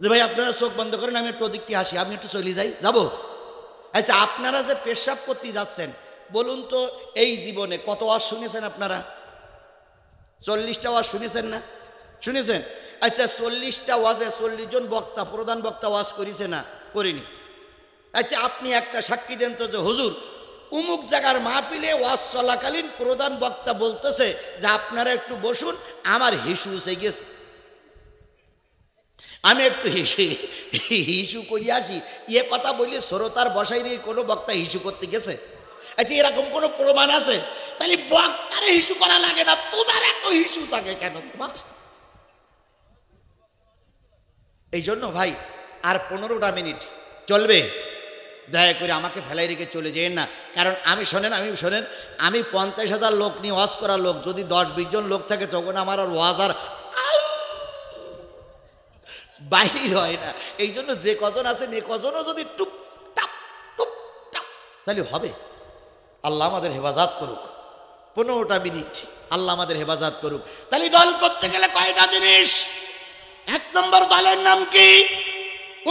যে ভাই আপনারা চোখ বন্ধ করেন, আমি একটু ওদিক থেকে আসি, আমি একটু চলে যাই, যাবো? আচ্ছা আপনারা যে পেশাব করতে যাচ্ছেন, বলুন তো এই জীবনে কত ওয়াজ শুনেছেন আপনারা? 40টা ওয়াজ শুনেছেন না? শুনেছেন? আচ্ছা 40টা ওয়াজে 40 জন বক্তা, প্রধান বক্তা ওয়াজ করেছে না? করিনি। আচ্ছা আপনি একটা সাক্ষী দেন তো যে হুজুর উমুক জায়গার মাহফিলে ওয়াজ চলাকালীন প্রধান বক্তা বলতেছে যে আপনারা একটু বসুন, আমার হিসু এসে গেছে, আমি একটু হিসু করি আসি, এ কথা বলি শ্রোতার বসাই রে কোনো বক্তা হিসু করতে গেছে? আচ্ছা এরকম কোনো প্রমাণ আছে? তাহলে বক্তারে হিসু করা লাগে না, তোমার এত হিসু থাকে কেন তোমার? এই জন্য ভাই আর 15টা মিনিট চলবে, দয়া করে আমাকে ফেলাই রেখে চলে যেন না। কারণ আমি শোনেন, আমি 50,000 লোক নিয়ে ওয়াজ করা লোক, যদি 10-20 জন লোক থাকে তখন আমার আর ওয়াজ আর বাহির হয় না। এই জন্য যে কজন আছেন এ কজনও যদি টুপটাপ টুপটাপ তাহলে হবে। আল্লাহ আমাদের হেফাজত করুক। 15টা মিনিট আল্লাহ আমাদের হেফাজত করুক। তাহলে দল করতে গেলে কয়টা জিনিস? 1 নম্বর দলের নাম কি?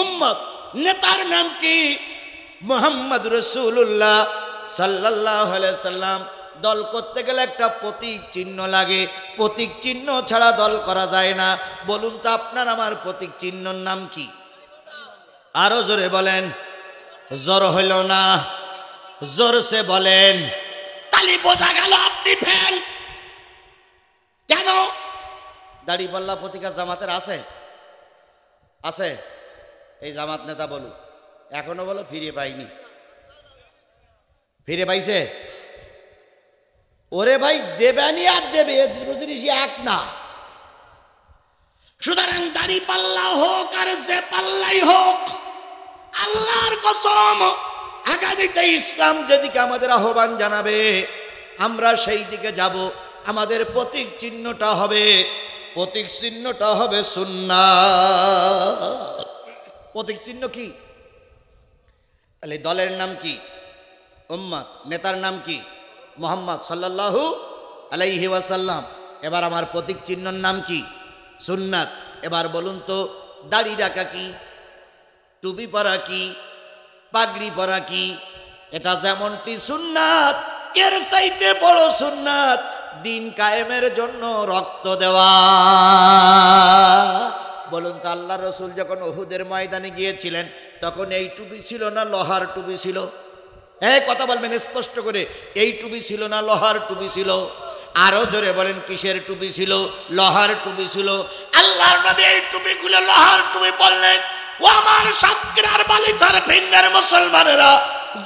উম্মত। নেতার নাম কি? মুহাম্মদ রাসূলুল্লাহ সাল্লাল্লাহু আলাইহি সাল্লাম। দল করতে গেলে একটা প্রতীক চিহ্ন লাগে, প্রতীক চিহ্ন ছাড়া দল করা যায় না। বলুন তো আপনার আমার প্রতীক চিহ্নর নাম কি? আরো জোরে বলেন। জোর হইল না, জোরসে বলেন। তালি বোঝা গেল আপনি ফেল। কেন? দাড়িপাল্লা প্রতীকা জামাতের আছে? আছে? এই জামাত নেতা বলুক, এখনো বলো ফিরে পাইনি। ফিরে পাইছে? ওরে ভাই দেবেনি আর দেবে, দুটো জিনিস এক না। সুতরাং দাড়ি পাল্লা হোক আর যে পাল্লাই হোক, আল্লাহর কসম আগামীতে ইসলাম যেদিকে আমাদের আহ্বান জানাবে আমরা সেই দিকে যাব। আমাদের প্রতীক চিহ্নটা হবে সুন্নাহ। প্রতীক চিহ্ন কি? তাহলে দলের নাম কি? উম্মত। নেতার নাম কি? মুহাম্মদ সাল্লাল্লাহু আলাইহি ওয়াসাল্লাম। এবার আমার প্রতীক চিহ্নর নাম কি? সুন্নাত। এবার বলুন তো দাড়ি রাখা কি? টুপি পরা কি? পাগড়ি পরা কি? এটা যেমনটি সুন্নাত, এর চাইতে বড় সুন্নাত দিন কায়েমের জন্য রক্ত দেওয়া। বলুন তো আল্লাহ রসুল যখন উহুদের ময়দানে গিয়েছিলেন তখন এই টুপি ছিল না লোহার টুপি ছিল? এই কথা বলবেন স্পষ্ট করে, এই টুপি ছিল না লোহার টুপি ছিল? আরো জোরে বলেন কিসের টুপি ছিল? লোহার টুপি ছিল। আল্লাহর নবী এই টুপি খুলে লোহার টুপি বললেন, ও আমার সাতক্ষীরার বালিথার ভিন্নের মুসলমানেরা,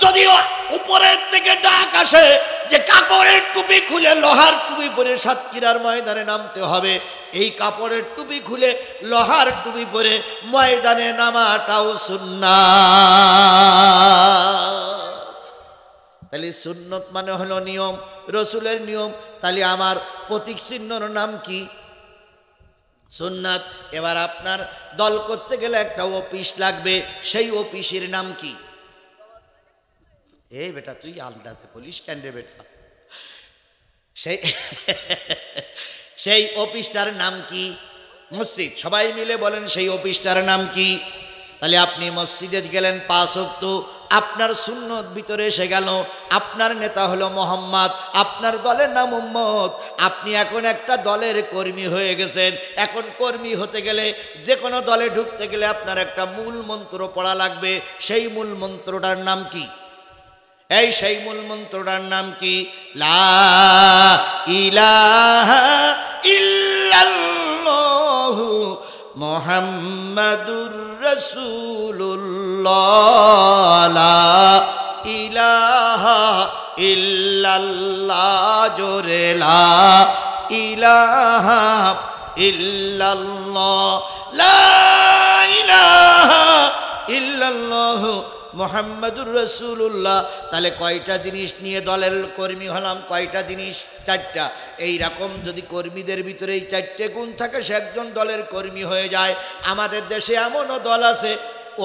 যদিও উপরের থেকে ডাক আসে যে কাপড়ের টুপি খুলে লোহার টুপি পরে সাতক্ষীরার ময়দানে নামতে হবে, এই কাপড়ের টুপি খুলে লোহার টুপি পরে ময়দানে নামাটাও সুন্নাত। তাহলে সুন্নত মানে হলো নিয়ম, রসুলের নিয়ম। তাহলে আমার প্রতীক চিহ্নর নাম কি? সুন্নাত। এবার আপনার দল করতে গেলে একটা অফিস লাগবে, সেই অফিসের নাম কি? এই বেটা তুই আন্দাজে বলিস কেন রে বেটা? সেই অফিসটার নাম কি? মসজিদ। সবাই মিলে বলেন সেই অফিসটার নাম কি? তাহলে আপনি মসজিদে গেলেন 5 ওয়াক্ত, আপনার সুন্নত ভিতরে এসে গেল, আপনার নেতা হলো মোহাম্মদ, আপনার দলের নাম উম্মত। আপনি এখন একটা দলের কর্মী হয়ে গেছেন। এখন কর্মী হতে গেলে, যে কোনো দলে ঢুকতে গেলে আপনার একটা মূল মন্ত্র পড়া লাগবে। সেই মূল মন্ত্রটার নাম কি? এই সেই মূল মন্ত্রটার নাম কি? লা ইলাহা ইল্লাল্লাহু মুহাম্মাদুর রাসূলুল্লাহ। লা ইলাহা ইল্লাল্লাহ, জোরে লা ইলাহা ইল্লাল্লাহ, লা ইলাহা ইল্লাল্লাহ মুহাম্মাদুর রাসূলুল্লাহ। তাহলে কয়টা জিনিস নিয়ে দলের কর্মী হলাম? কয়টা জিনিস? চারটা। এই রকম যদি কর্মীদের ভিতরে এই চারটে গুণ থাকে, সে একজন দলের কর্মী হয়ে যায়। আমাদের দেশে এমনও দল আছে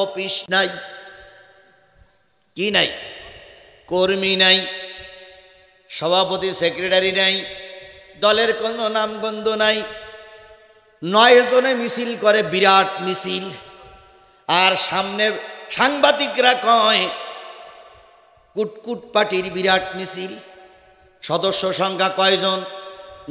অফিস নাই, কি নাই? কর্মী নাই, সভাপতি সেক্রেটারি নাই, দলের কোনো নামগন্ধ নাই। 9 জনে মিছিল করে, বিরাট মিছিল। আর সামনে সাংবাদিকরা কয় কুটকুট পার্টির বিরাট মিছিল। সদস্য সংখ্যা কয়জন?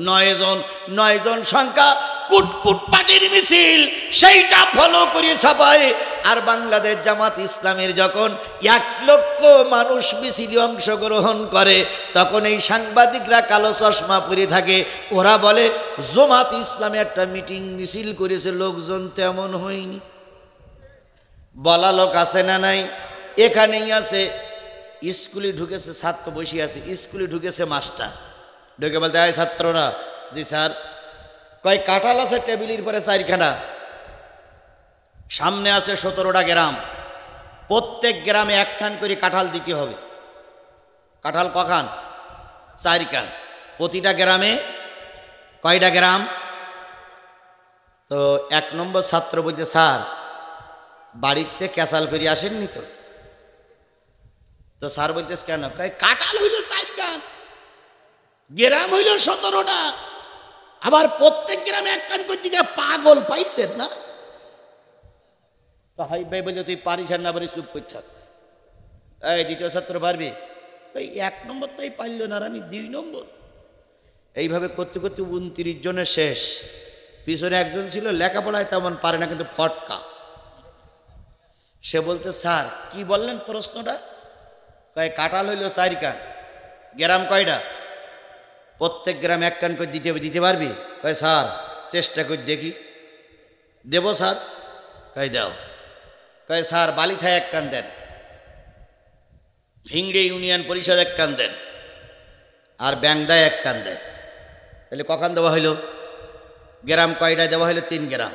9 জন। 9 জন সংখ্যা কুটকুট পার্টির মিছিল, সেইটা ফলো করে ছাপায়। আর বাংলাদেশ জামাত ইসলামের যখন 1 লক্ষ মানুষ মিছিলে অংশগ্রহণ করে, তখন এই সাংবাদিকরা কালো চশমা পরে থাকে। ওরা বলে জামাত ইসলামে একটা মিটিং মিছিল করেছে, লোকজন তেমন হয়নি। বলা লোক আছে না নাই? এখানেই আছে। স্কুলে ঢুকেছে ছাত্র, বসে আছে। স্কুলে ঢুকেছে মাস্টার, ঢুকে বলতে হয় ছাত্ররা, জি স্যার। কয় কাঁঠাল আছে টেবিলের পরে 4খানা, সামনে আছে 17টা গ্রাম, প্রত্যেক গ্রামে 1 খান করে কাঁঠাল দিতে হবে। কাঁঠাল কখান? 4 খান। প্রতিটা গ্রামে কয়টা গ্রাম? তো 1 নম্বর ছাত্র বলতে, স্যার বাড়িতে ক্যাসাল করে আসেননি তো? তো স্যার বলতেস কেন? কয় কাঁঠাল হইল 4 খান, গ্রাম হইল 17টা, আবার প্রত্যেক গ্রামে 1 খান করে দিকে। পাগল পাইছেন না? তো হাই ভাই বলছে তুই পারিস না, বলে চুপ করে থাক। এই দ্বিতীয় ছাত্র পারবি? ওই 1 নম্বর তাই পারল না, আর আমি 2 নম্বর। এইভাবে করতে করতে 29 জনের শেষ। পিছনে একজন ছিল লেখাপড়ায় তেমন পারে না, কিন্তু ফটকা। সে বলতে, স্যার কি বললেন প্রশ্নটা? কয় কাঁঠাল হইল 4 খান, গ্রাম কয়টা? প্রত্যেক গ্রাম 1 খান করে দিতে হবে, দিতে পারবি? কয় স্যার চেষ্টা করে দেখি। দেবো স্যার? কয় দাও। কয় স্যার বালিথায় 1 খান দেন, ভিংড়ে ইউনিয়ন পরিষদ 1 খান দেন, আর ব্যাংদায় 1 খান দেন। তাহলে কখান দেওয়া হইল? গ্রাম কয়টায় দেওয়া হইলো? 3 গ্রাম।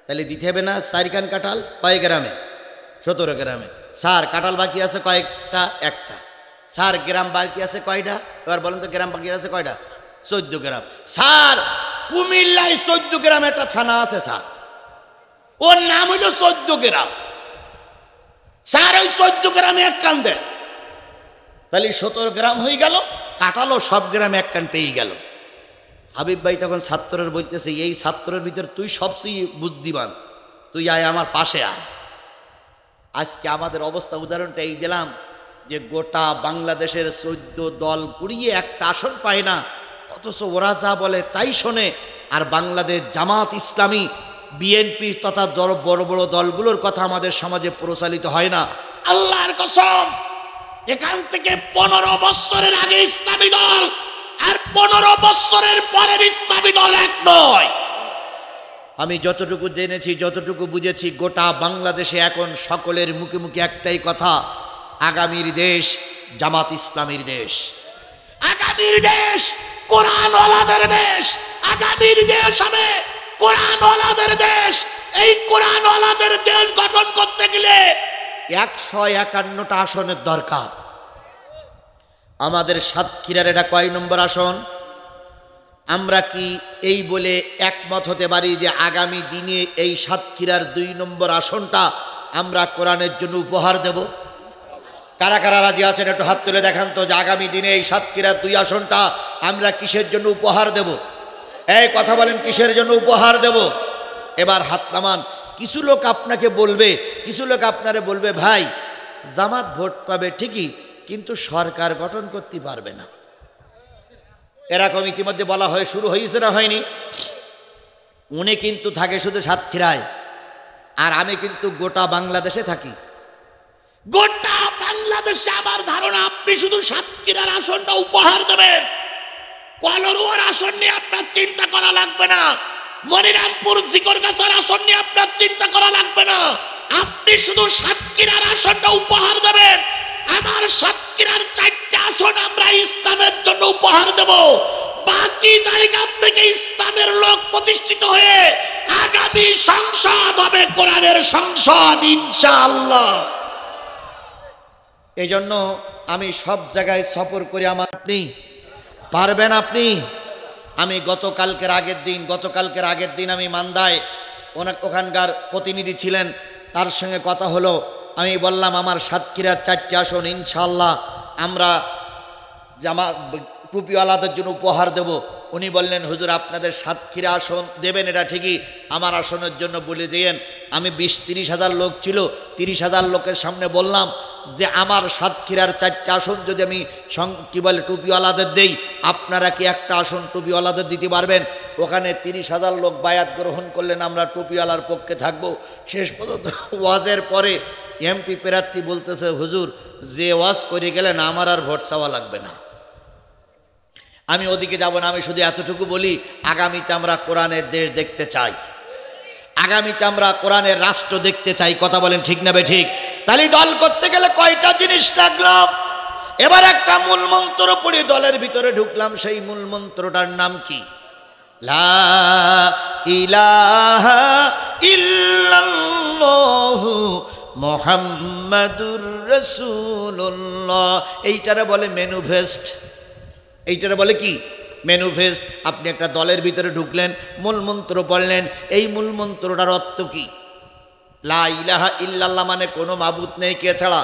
তাহলে দিতে হবে না 4 খান কাঁঠাল? কয় গ্রামে? 17 গ্রামে। স্যার কাঁঠাল বাকি আছে কয়েকটা? 1টা। স্যার গ্রাম বাকি আছে কয়টা? এবার বলেন তো গ্রাম বাকি আছে কয়টা? 14 গ্রাম। স্যার কুমিল্লায় 14 গ্রাম একটা থানা আছে স্যার, ওর নাম হইল 14 গ্রাম। স্যার ওই 14 গ্রামে 1 খান দেন। তাহলে 17 গ্রাম হয়ে গেল, কাঁঠালও সব গ্রামে 1 খান পেয়ে গেল। হাবিব ভাই তখন ছাত্রের বলতেছে, এই ছাত্রের ভিতর তুই সবচেয়ে বুদ্ধিমান, তুই আয় আমার পাশে আয়। আজকে আমাদের অবস্থা উদাহরণটা এই দিলাম যে গোটা বাংলাদেশের 14 দল কুড়িয়ে একটা আসন পায় না, অথচ ওরা যা বলে তাই শোনে। আর বাংলাদেশ জামাত ইসলামী, বিএনপি তথা বড় বড় দলগুলোর কথা আমাদের সমাজে প্রচালিত হয় না। আল্লাহর কসম, এখান থেকে 15 বছরের আগে ইসলামী দল আর 15 বছরের পরের ইসলামী দল এক নয়। আমি যতটুকু জেনেছি, যতটুকু বুঝেছি, গোটা বাংলাদেশে এখন সকলের মুখে মুখে একটাই কথা, আগামীর দেশ জামাত ইসলামীর দেশ। আগামীর দেশ কোরআনওয়ালাদের দেশ। আগামীর দেশ হবে কোরআনওয়ালাদের দেশ। এই কোরআনওয়ালাদের দেশ গঠন করতে গেলে 151টা আসনের দরকার। আমাদের সাতক্ষীরার এটা কয় নম্বর আসন? আমরা কি এই বলে একমত হতে পারি যে আগামী দিনে এই সাতক্ষীরার 2 নম্বর আসনটা আমরা কোরআনের জন্য উপহার দেব? কারা কারা রাজি আছেন একটু হাত তুলে দেখান তো, যে আগামী দিনে এই সাতক্ষীরার 2 আসনটা আমরা কিসের জন্য উপহার দেব? এই কথা বলেন, কিসের জন্য উপহার দেব? এবার হাত নামান। কিছু লোক আপনাকে বলবে, কিছু লোক আপনারে বলবে, ভাই জামাত ভোট পাবে ঠিকই, কিন্তু সরকার গঠন করতে পারবে না। এরকম ইতিমধ্যে বলা হয়, শুরু হয়েছে না হয়নি? উনি কিন্তু থাকে শুধু সাতক্ষীরায়, আর আমি কিন্তু গোটা বাংলাদেশে থাকি। গোটা বাংলাদেশে আমার ধারণা আপনি শুধু সাতক্ষীরার আসনটা উপহার দেবেন, কলরুয়ার আসন নিয়ে আপনার চিন্তা করা লাগবে না, মনিরামপুর জিকরগাছার আসন নিয়ে আপনার চিন্তা করা লাগবে না। আপনি শুধু সাতক্ষীরার আসনটা উপহার দেবেন। আমার সাতক্ষীরার 4টা আসন আমরা ইসলামের জন্য উপহার দেব। বাকি জায়গা থেকে ইসলামের লোক প্রতিষ্ঠিত হয়ে আগামী সংসদ হবে কোরআনের সংসদ ইনশাআল্লাহ। এই জন্য আমি সব জায়গায় সফর করি। আমার আপনি পারবেন? আপনি আমি গতকালকের আগের দিন আমি মান্দায় ওখানকার প্রতিনিধি ছিলেন, তার সঙ্গে কথা হলো। আমি বললাম আমার সাতক্ষীরার 4টি আসন ইনশাআল্লাহ আমরা জামা টুপিওয়ালাদের জন্য উপহার দেব। উনি বললেন হুজুর আপনাদের সাতক্ষীরা আসন দেবেন এটা ঠিকই, আমার আসনের জন্য বলে দিয়েন। আমি 20-30 হাজার লোক ছিল, 30 হাজার লোকের সামনে বললাম যে আমার সাতক্ষীরার 4টা আসন যদি আমি কি বলে টুপিওয়ালাদের দেই, আপনারা কি একটা আসন টুপিওয়ালাদের দিতে পারবেন? ওখানে 30 হাজার লোক বায়াত গ্রহণ করলেন, আমরা টুপিওয়ালার পক্ষে থাকবো। শেষ পর্যন্ত ওয়াজের পরে এমপি প্রার্থী বলতেছে হুজুর যে ওয়াজ করে গেলেন আমার আর ভোট চাওয়া লাগবে না, আমি ওদিকে যাব না। আমি শুধু এতটুকু বলি, আগামীতে আমরা কোরআনের দেশ দেখতে চাই, আগামীতে আমরা কোরআনের রাষ্ট্র দেখতে চাই। কথা বলেন ঠিক না বে ঠিক? তাহলে দল করতে গেলে কয়টা জিনিস লাগলাম? এবার একটা মূল মন্ত্র পড়ে দলের ভিতরে ঢুকলাম। সেই মূল মন্ত্রটার নাম কি? লা ইলাহা ইল্লাল্লাহু মুহাম্মাদুর রাসূলুল্লাহ। এইটারে বলে ম্যানিফেস্ট। এইটারে বলে কি? ম্যানিফেস্ট। আপনি একটা দলের ভিতরে ঢুকলেন, মূল মন্ত্র পড়লেন। এই মূল মন্ত্রটার অর্থ কি? লা ইলাহা ইল্লাল্লাহ মানে কোনো মাবুদ নেই কে ছাড়া?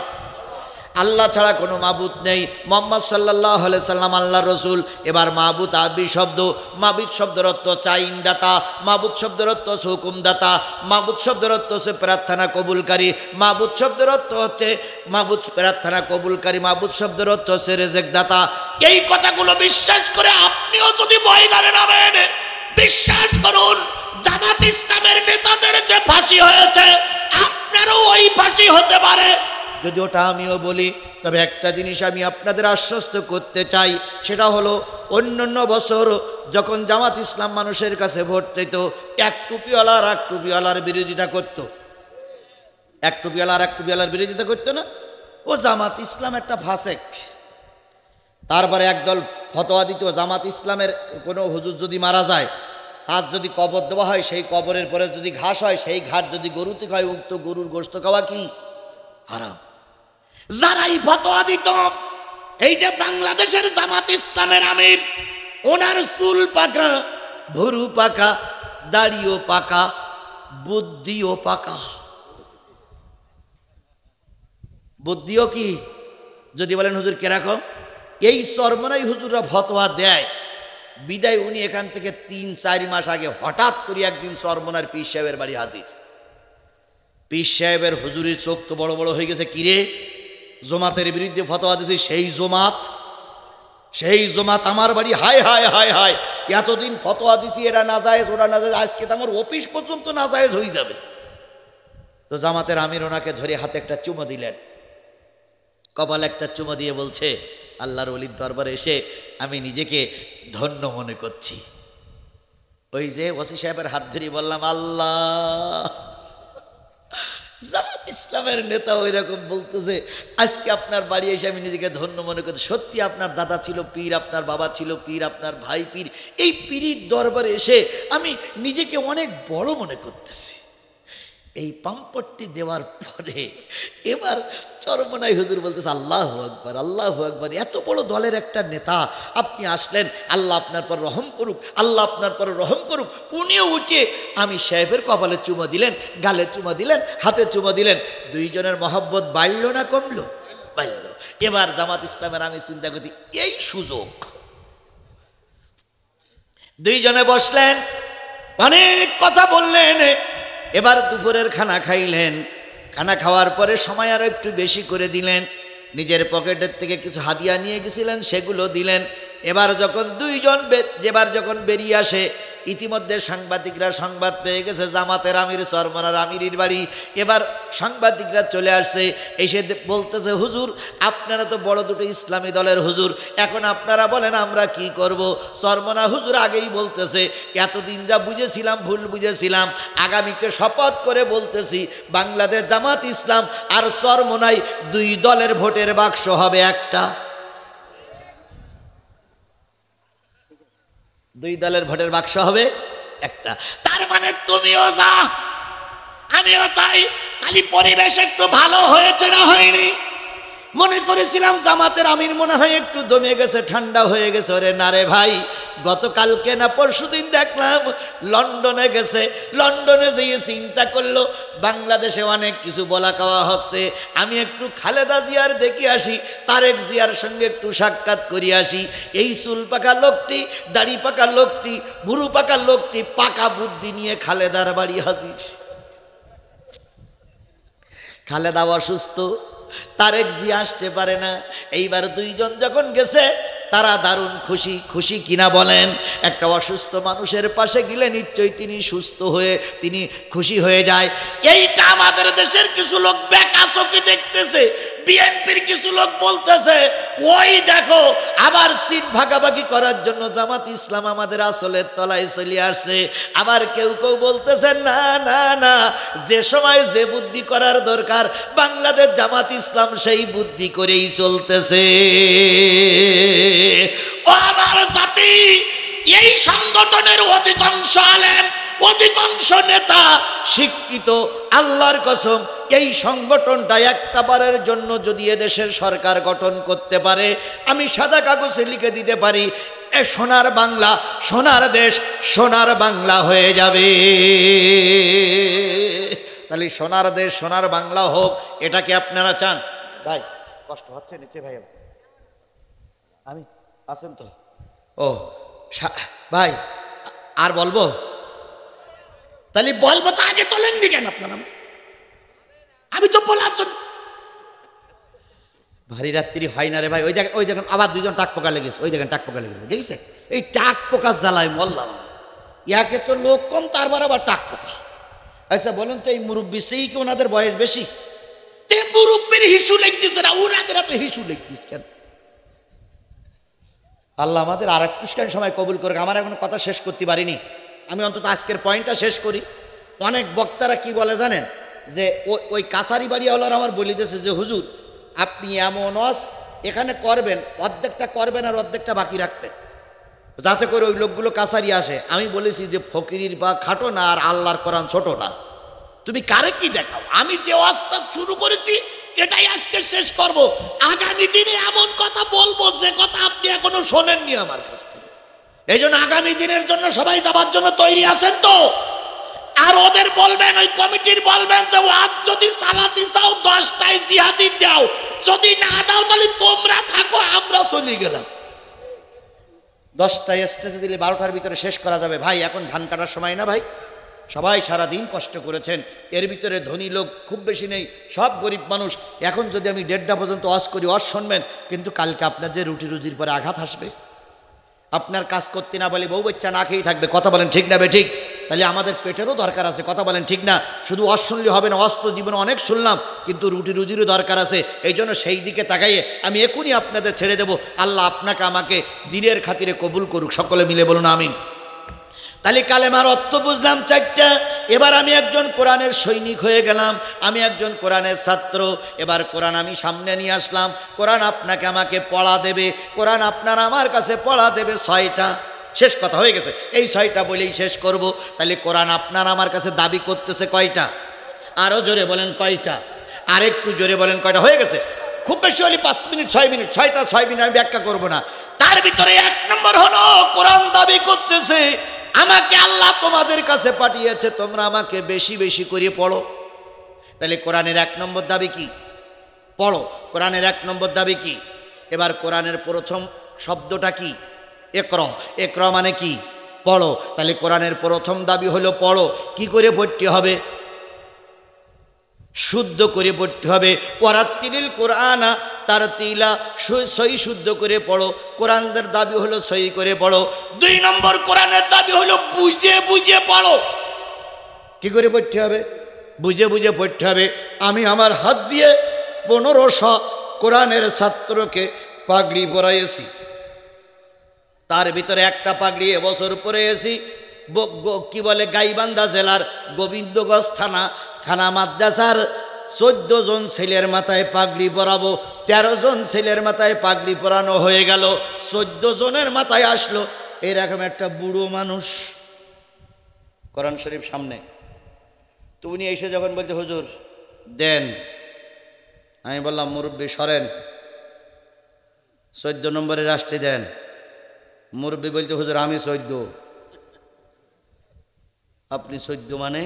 আল্লাহ ছাড়া কোনো মাবুদ নেই। মুহাম্মদ সাল্লাল্লাহু আলাইহি সাল্লাম আল্লাহর রাসূল। এবার মাবুদ আরবি শব্দ, মাবুদ শব্দের অর্থ চাইনদাতা, মাবুদ শব্দের অর্থ হুকুমদাতা, মাবুদ শব্দের অর্থ হচ্ছে প্রার্থনা কবুলকারী, মাবুদ শব্দের অর্থ হচ্ছে মাবুদ প্রার্থনা কবুলকারী, মাবুদ শব্দের অর্থ হচ্ছে রেজেকদাতা। এই কথাগুলো বিশ্বাস করে আপনিও যদি ময়দানে নামেন, বিশ্বাস করুন জামাত ইসলামের নেতাদের যে ফাঁসি হয়েছে আপনারও ওই ফাঁসি হতে পারে। যদি ওটা আমিও বলি, তবে একটা জিনিস আমি আপনাদের আশ্বস্ত করতে চাই, সেটা হলো অন্যান্য বছর যখন জামাত ইসলাম মানুষের কাছে ভোট চাইত, এক টুপিওয়ালা আর এক টুপিওয়ালার বিরোধিতা করতো। এক টুপিওয়ালা আর এক টুপিওয়ালার বিরোধিতা করতো না? ও জামাত ইসলাম একটা ফাসেক। তারপরে একদল ফতোয়া দিত জামাত ইসলামের কোনো হুজুর যদি মারা যায়, তার যদি কবর দেওয়া হয়, সেই কবরের পরে যদি ঘাস হয়, সেই ঘাস যদি গরুতে খায়, উক্ত গরুর গোশত খাওয়া কি হারাম। যারাই ফতোয়া দিত, এই যে বাংলাদেশের জামাত ইসলামের আমির, ওনার চুল পাকা, ভুরু পাকা, দাড়িও পাকা, বুদ্ধিও পাকা। বুদ্ধিও কি? যদি বলেন হুজুর কেরকম, এই চরমনাই হুজুররা ফতোয়া দেয় বিদায় উনি এখান থেকে 3-4 মাস আগে হঠাৎ করে একদিন চরমনার পীর সাহেবের বাড়ি হাজির। পীর সাহেবের হুজুরের চোখ তো বড় বড় হয়ে গেছে, কিরে জমাতের বিরুদ্ধে ফতোয়া দিয়েছে সেই জমাত আমার বাড়ি, হায় হায় হায় হায়, এতদিন ফতোয়া দিছি এটা নাজায়েজ ওরা নাজায়েজ, আজকে তো আমার অফিস পর্যন্ত নাজায়েজ হয়ে যাবে। তো জামাতের আমির ওনাকে ধরে হাতে একটা চুমো দিলেন, কপালে একটা চুমো দিয়ে বলছে আল্লাহর ওলির দরবারে এসে আমি নিজেকে ধন্য মনে করছি। ওই যে ওসি সাহেবের হাত ধরে বললাম আল্লাহ, জামাত ইসলামের নেতা ওই রকম বলতেছে আজকে আপনার বাড়ি এসে আমি নিজেকে ধন্য মনে করছি। সত্যি আপনার দাদা ছিল পীর, আপনার বাবা ছিল পীর, আপনার ভাই পীর, এই পীরের দরবারে এসে আমি নিজেকে অনেক বড় মনে করতেছি। এই পাম্পটটি দেওয়ার পরে এবার চরমনাই হুজুর বলতেছে আল্লাহু আকবার, আল্লাহু আকবার, এত বড় দলের একটা নেতা আপনি আসলেন, আল্লাহ আপনার পর রহম করুক, আল্লাহ আপনার পর রহম করুক। উনিও উঠে আমি সাহেবের কপালে চুমো দিলেন, গালে চুমো দিলেন, হাতে চুমো দিলেন। দুইজনের মহব্বত বাড়ল না কমলো? বাড়ল। এবার জামাত ইসলামের আমি চিন্তা করি এই সুযোগ, দুইজনে বসলেন, অনেক কথা বললেন। এবার দুপুরের খানা খাইলেন, খানা খাওয়ার পরে সময় আরো একটু বেশি করে দিলেন, নিজের পকেটের থেকে কিছু হাদিয়া নিয়ে গেছিলেন সেগুলো দিলেন। এবার যখন দুইজন যখন বেরিয়ে আসে, ইতিমধ্যে সাংবাদিকরা সংবাদ পেয়ে গেছে জামাতের আমির চরমনার আমিরের বাড়ি। এবার সাংবাদিকরা চলে আসছে, এসে বলতেছে হুজুর আপনারা তো বড় দুটো ইসলামী দলের হুজুর, এখন আপনারা বলেন আমরা কি করব। চরমনা হুজুর আগেই বলতেছে এতদিন যা বুঝেছিলাম ভুল বুঝেছিলাম, আগামীতে শপথ করে বলতেছি বাংলাদেশ জামাত ইসলাম আর চরমনায় দুই দলের ভোটের বাক্স হবে একটা। দুই দলের ভোটের বাক্স হবে একটা। তার মানে তুমিও যা আমিও তাই, খালি পরিবেশ একটু ভালো হয়েছে না হয়নি। মনে করেছিলাম জামাতের আমির মনে হয় একটু দমে গেছে, ঠান্ডা হয়ে গেছে। ওরে না রে ভাই, গতকালকে না পরশুদিন দেখলাম লন্ডনে গেছে, লন্ডনে যেয়ে চিন্তা করলো বাংলাদেশে অনেক কিছু বলা কওয়া হচ্ছে, আমি একটু খালেদা জিয়ার দেখে আসি, তারেক জিয়ার সঙ্গে একটু সাক্ষাৎ করি আসি। এই চুল পাকা লোকটি, দাড়ি পাকা লোকটি, ভুরু পাকা লোকটি পাকা বুদ্ধি নিয়ে খালেদার বাড়ি হাজির। খালেদা অসুস্থ, তারেক জিয়া আসতে পারে না। এইবার দুইজন যখন গেছে তারা দারুণ খুশি। খুশি কিনা বলেন? একটা অসুস্থ মানুষের পাশে গেলে নিশ্চয়ই তিনি সুস্থ হয়ে তিনি খুশি হয়ে যায়। এইটা আমাদের দেশের কিছু লোক বেকাসকি দেখতেছে। বিএনপির কিছু লোক বলতেছে ওই দেখো আবার সিট ভাগাভাগি করার জন্য জামাত ইসলাম আমাদের আসলের তলায় চলে আসছে। আবার কেউ কেউ বলতেছে না না না, যে সময় যে বুদ্ধি করার দরকার বাংলাদেশ জামাত ইসলাম সেই বুদ্ধি করেই চলতেছে। ও আমার জাতি, এই সংগঠনের অধিকাংশ আলেম, অধিকাংশ নেতা শিক্ষিত। আল্লাহর কসম, এই সংগঠনটা একটা বারের জন্য যদি এদেশের সরকার গঠন করতে পারে, আমি সাদা কাগজে লিখে দিতে পারি এ সোনার বাংলা, সোনার দেশ, সোনার বাংলা হয়ে যাবে। তাহলে সোনার দেশ সোনার বাংলা হোক, এটা কি আপনারা চান? ভাই কষ্ট হচ্ছে নিচে ভাই, আমি আছেন তো? ও ভাই আর বলবো? তাহলে বলবো তো আগে তোলেননি কেন আপনারা? আমি তো বলার জন্য। ভারী রাত্রি হয় না রে ভাই। ওই দেখেন আবার দুইজন টাক পোকা লেগেছে, ওই দেখেন টাক পোকা লেগেছে, দেখছে? এই টাক পোকা জ্বালায় মরলাম। ইয়াকে তো লোক কম, তারপর আবার টাক পোকা। আচ্ছা বলেন তো এই মুরব্বী সেই কি ওনাদের বয়স বেশি? মুরব্বীর হিসু লেগতেছে না, ওনাদের এত হিসু লেগতেছে কেন? আল্লাহ আমাদের আর একটু সময় কবুল করে। আমার এখন কথা শেষ করতে পারিনি, আমি অন্তত আজকের পয়েন্টটা শেষ করি। অনেক বক্তারা কি বলে জানেন, যে ওই কাছারি বাড়িওয়ালার আমার বলিতেছে যে হুজুর আপনি এমন এখানে করবেন, অর্ধেকটা করবেন আর অর্ধেকটা বাকি রাখবেন, যাতে করে ওই লোকগুলো কাছারি আসে। আমি বলেছি যে ফকিরির বা খাটো না আর আল্লাহর কোরআন ছোট না, তুমি কারে কি দেখাও। আমি যে ওয়াজটা শুরু করেছি এটাই আজকে শেষ করব। আগামী দিনে এমন কথা বলবো যে কথা আপনি এখনো শোনেননি আমার কাছ থেকে। এই জন্য আগামী দিনের জন্য সবাই যাবার জন্য তৈরি আছেন তো? আর ওদের বলবেন, ওই কমিটির বলবেন যে ওয়াজ যদি চালাতে চাও 10টায় জিহাদি দাও, যদি না দাও তাহলে তোমরা থাকো, আমরা চলে গেলাম। 10টায় স্টেজে দিলে 12টার ভিতরে শেষ করা যাবে। ভাই এখন ধান কাটার সময় না ভাই, সবাই সারাদিন কষ্ট করেছেন, এর ভিতরে ধনী লোক খুব বেশি নেই, সব গরিব মানুষ। এখন যদি আমি 1:30 পর্যন্ত ওয়াজ করি, ওয়াজ শুনবেন, কিন্তু কালকে আপনার যে রুটি রুজির পরে আঘাত আসবে। আপনার কাজ করতে না বলে বউ বাচ্চা না খেয়েই থাকবে। কথা বলেন ঠিক না বে ঠিক? তাহলে আমাদের পেটেরও দরকার আছে। কথা বলেন ঠিক না? শুধু ওয়াজ শুনলে হবে না, ওয়াজ তো জীবনে অনেক শুনলাম, কিন্তু রুটি রুজিরও দরকার আছে। এই জন্য সেই দিকে তাকাইয়ে আমি এখনই আপনাদের ছেড়ে দেব। আল্লাহ আপনাকে আমাকে দিনের খাতিরে কবুল করুক। সকলে মিলে বলুন আমিন। তাহলে কালেমার অর্থ বুঝলাম 4টা। এবার আমি একজন কোরআনের সৈনিক হয়ে গেলাম, আমি একজন কোরআনের ছাত্র। এবার কোরআন আমি সামনে নিয়ে আসলাম, কোরআন আপনাকে আমাকে পড়া দেবে, কোরআন আপনার আমার কাছে পড়া দেবে 6টা। শেষ কথা হয়ে গেছে, এই 6টা বলেই শেষ করব। তাহলে কোরআন আপনার আমার কাছে দাবি করতেছে কয়টা? আরও জোরে বলেন কয়টা? আর একটু জোরে বলেন কয়টা? হয়ে গেছে, খুব বেশি হলে 5 মিনিট 6 মিনিট, 6টা 6 মিনিট আমি ব্যাখ্যা করব না। তার ভিতরে 1 নম্বর হলো কোরআন দাবি করতেছে আমাকে আল্লাহ তোমাদের কাছে পাঠিয়েছে, তোমরা আমাকে বেশি বেশি করে পড়ো। তাহলে কোরআনের 1 নম্বর দাবি কি? পড়ো। কোরআনের 1 নম্বর দাবি কি? এবার কোরআনের প্রথম শব্দটা কি? ইকরা। ইকরা মানে কি? পড়ো। তাহলে কোরআনের প্রথম দাবি হলো পড়ো। কি করে পড়তে হবে? শুদ্ধ করে পড়তে হবে। ওয়ারাত্তিলিল কোরআনা তারতিলা, সই শুদ্ধ করে পড়ো। কোরআনের দাবি হলো সই করে পড়ো। 2 নম্বর কোরআনের দাবি হলো বুঝে বুঝে পড়ো। কি করে পড়তে হবে? বুঝে বুঝে পড়তে হবে। আমি আমার হাত দিয়ে 1500 কোরআনের ছাত্রকে পাগড়ি পরাইছি, তার ভিতরে একটা পাগড়ি এবছর পরেছি কি বলে গাইবান্ধা জেলার গোবিন্দগঞ্জ থানা মাদ্রাসার 14 জন ছেলের মাথায় পাগড়ি পরাবো। 13 জন ছেলের মাথায় পাগড়ি পরানো হয়ে গেল, 14 জনের মাথায় আসলো এরকম একটা বুড়ো মানুষ কোরআন শরীফ সামনে। তো উনি এসে যখন বলতে হুজুর দেন, আমি বললাম মুরব্বী সরেন, 14 নম্বরের রাষ্ট্রে দেন। মুরব্বী বলতে হুজুর আমি 14। আপনি 14 মানে?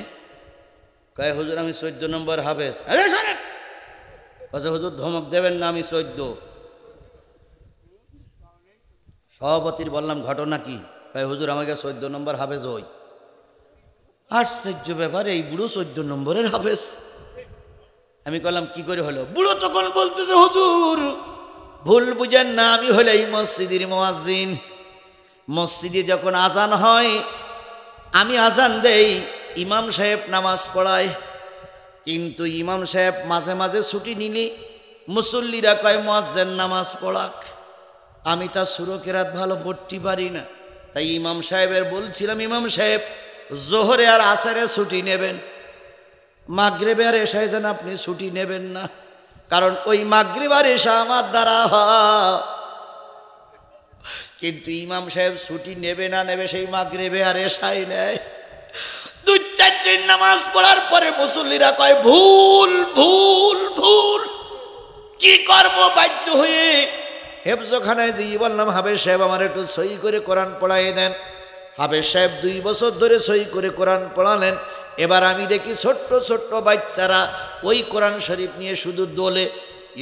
কয় হুজুর আমি 14 নম্বর হাফেজ। আরে সরেন, আচ্ছা হুজুর ধমক দেবেন না, আমি 14। সভাপতির বললাম ঘটনা কি? কয় হুজুর আমাকে 14 নম্বর হাফেজ হই। আশ্চর্য ব্যাপার, এই বুড়ো 14 নম্বরের হাফেজ। আমি বললাম কি করে হলো? বুড়ো তখন বলতেছে হুজুর ভুল বুঝেন না, আমি হলে এই মসজিদের মুয়াজ্জিন। মসজিদে যখন আজান হয় আমি আজান দেই, ইমাম সাহেব নামাজ পড়ায়, কিন্তু ইমাম সাহেব মাঝে মাঝে ছুটি নিলি মুসল্লিরা কয় মুয়াজ্জিন নামাজ পড়াক। আমি তা সূরা কেরাত ভালো পড়তে পারি না, তাই ইমাম সাহেবের বলছিলাম ইমাম সাহেব জোহরে আর আসরে ছুটি নেবেন, মাগরিবে আর এশায় যেন আপনি ছুটি নেবেন না, কারণ ওই মাগরিব আর এশা আমার দ্বারা হয়। কিন্তু ইমাম সাহেব ছুটি নেবে না নেবে সেই মাগরিবে আর এশায় নেয়। 2-4 দিন নামাজ পড়ার পরে মুসল্লিরা কয় ভুল ভুল ভুল, কি করব? বাধ্য হয়ে হেফজখানায় দিয়ে বললাম হাফেজ সাহেব আমার একটু সই করে কোরআন পড়াই দেন। হাফেজ সাহেব 2 বছর ধরে সই করে কোরআন পড়ালেন। এবার আমি দেখি ছোট্ট ছোট্ট বাচ্চারা ওই কোরআন শরীফ নিয়ে শুধু দোলে,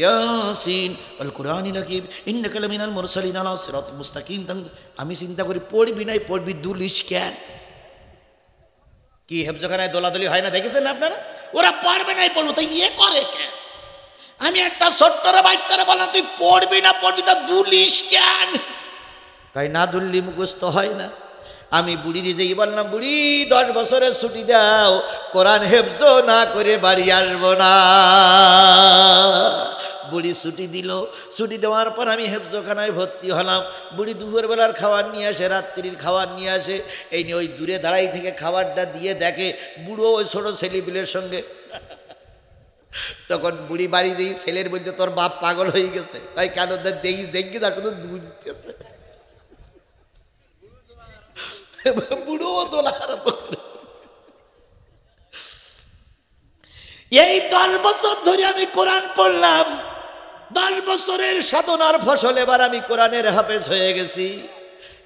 ইয়াসিন আল কুরআনিল হাকীম ইন্নাকা লামিনাল মুরসালিন আলা সিরাতিল মুস্তাকিম। আমি চিন্তা করি পড়বি নাই পড়বি দুলিশ কেন? কি হেফজখানায় দোলাদলি হয় না দেখেছেন আপনারা? ওরা পড়বে নাই পড়বো তাই ইয়ে করে কেন? আমি একটা ছোট্ট বাচ্চারা বললাম তুই পড়বি না পড়বি তা দুলিশ কেন? তাই না দুললি মুখস্থ হয় না। আমি বুড়ির যেই বললাম বুড়ি 10 বছরের ছুটি দাও, কোরআন হেফজ না করে বাড়ি আসবো না। বুড়ি ছুটি দিল। ছুটি দেওয়ার পর আমি হেফজখানায় ভর্তি হলাম। বুড়ি দুপুরবেলার খাবার নিয়ে আসে, রাত্রির খাবার নিয়ে আসে। এই নিয়ে ওই দূরে দাঁড়াই থেকে খাবারটা দিয়ে দেখে বুড়ো ওই ছোটো ছেলেপিলের সঙ্গে। তখন বুড়ি বাড়ি যেই ছেলের বলতে তোর বাপ পাগল হয়ে গেছে। তাই কেন দেখি তাকে তো বুঝতেছে বুড়ো তোলা আরম্ভ করে। এই 10 বছর ধরে আমি কোরআন পড়লাম, 10 বছরের সাধনার ফসল এবার আমি কোরআনের হাফেজ হয়ে গেছি।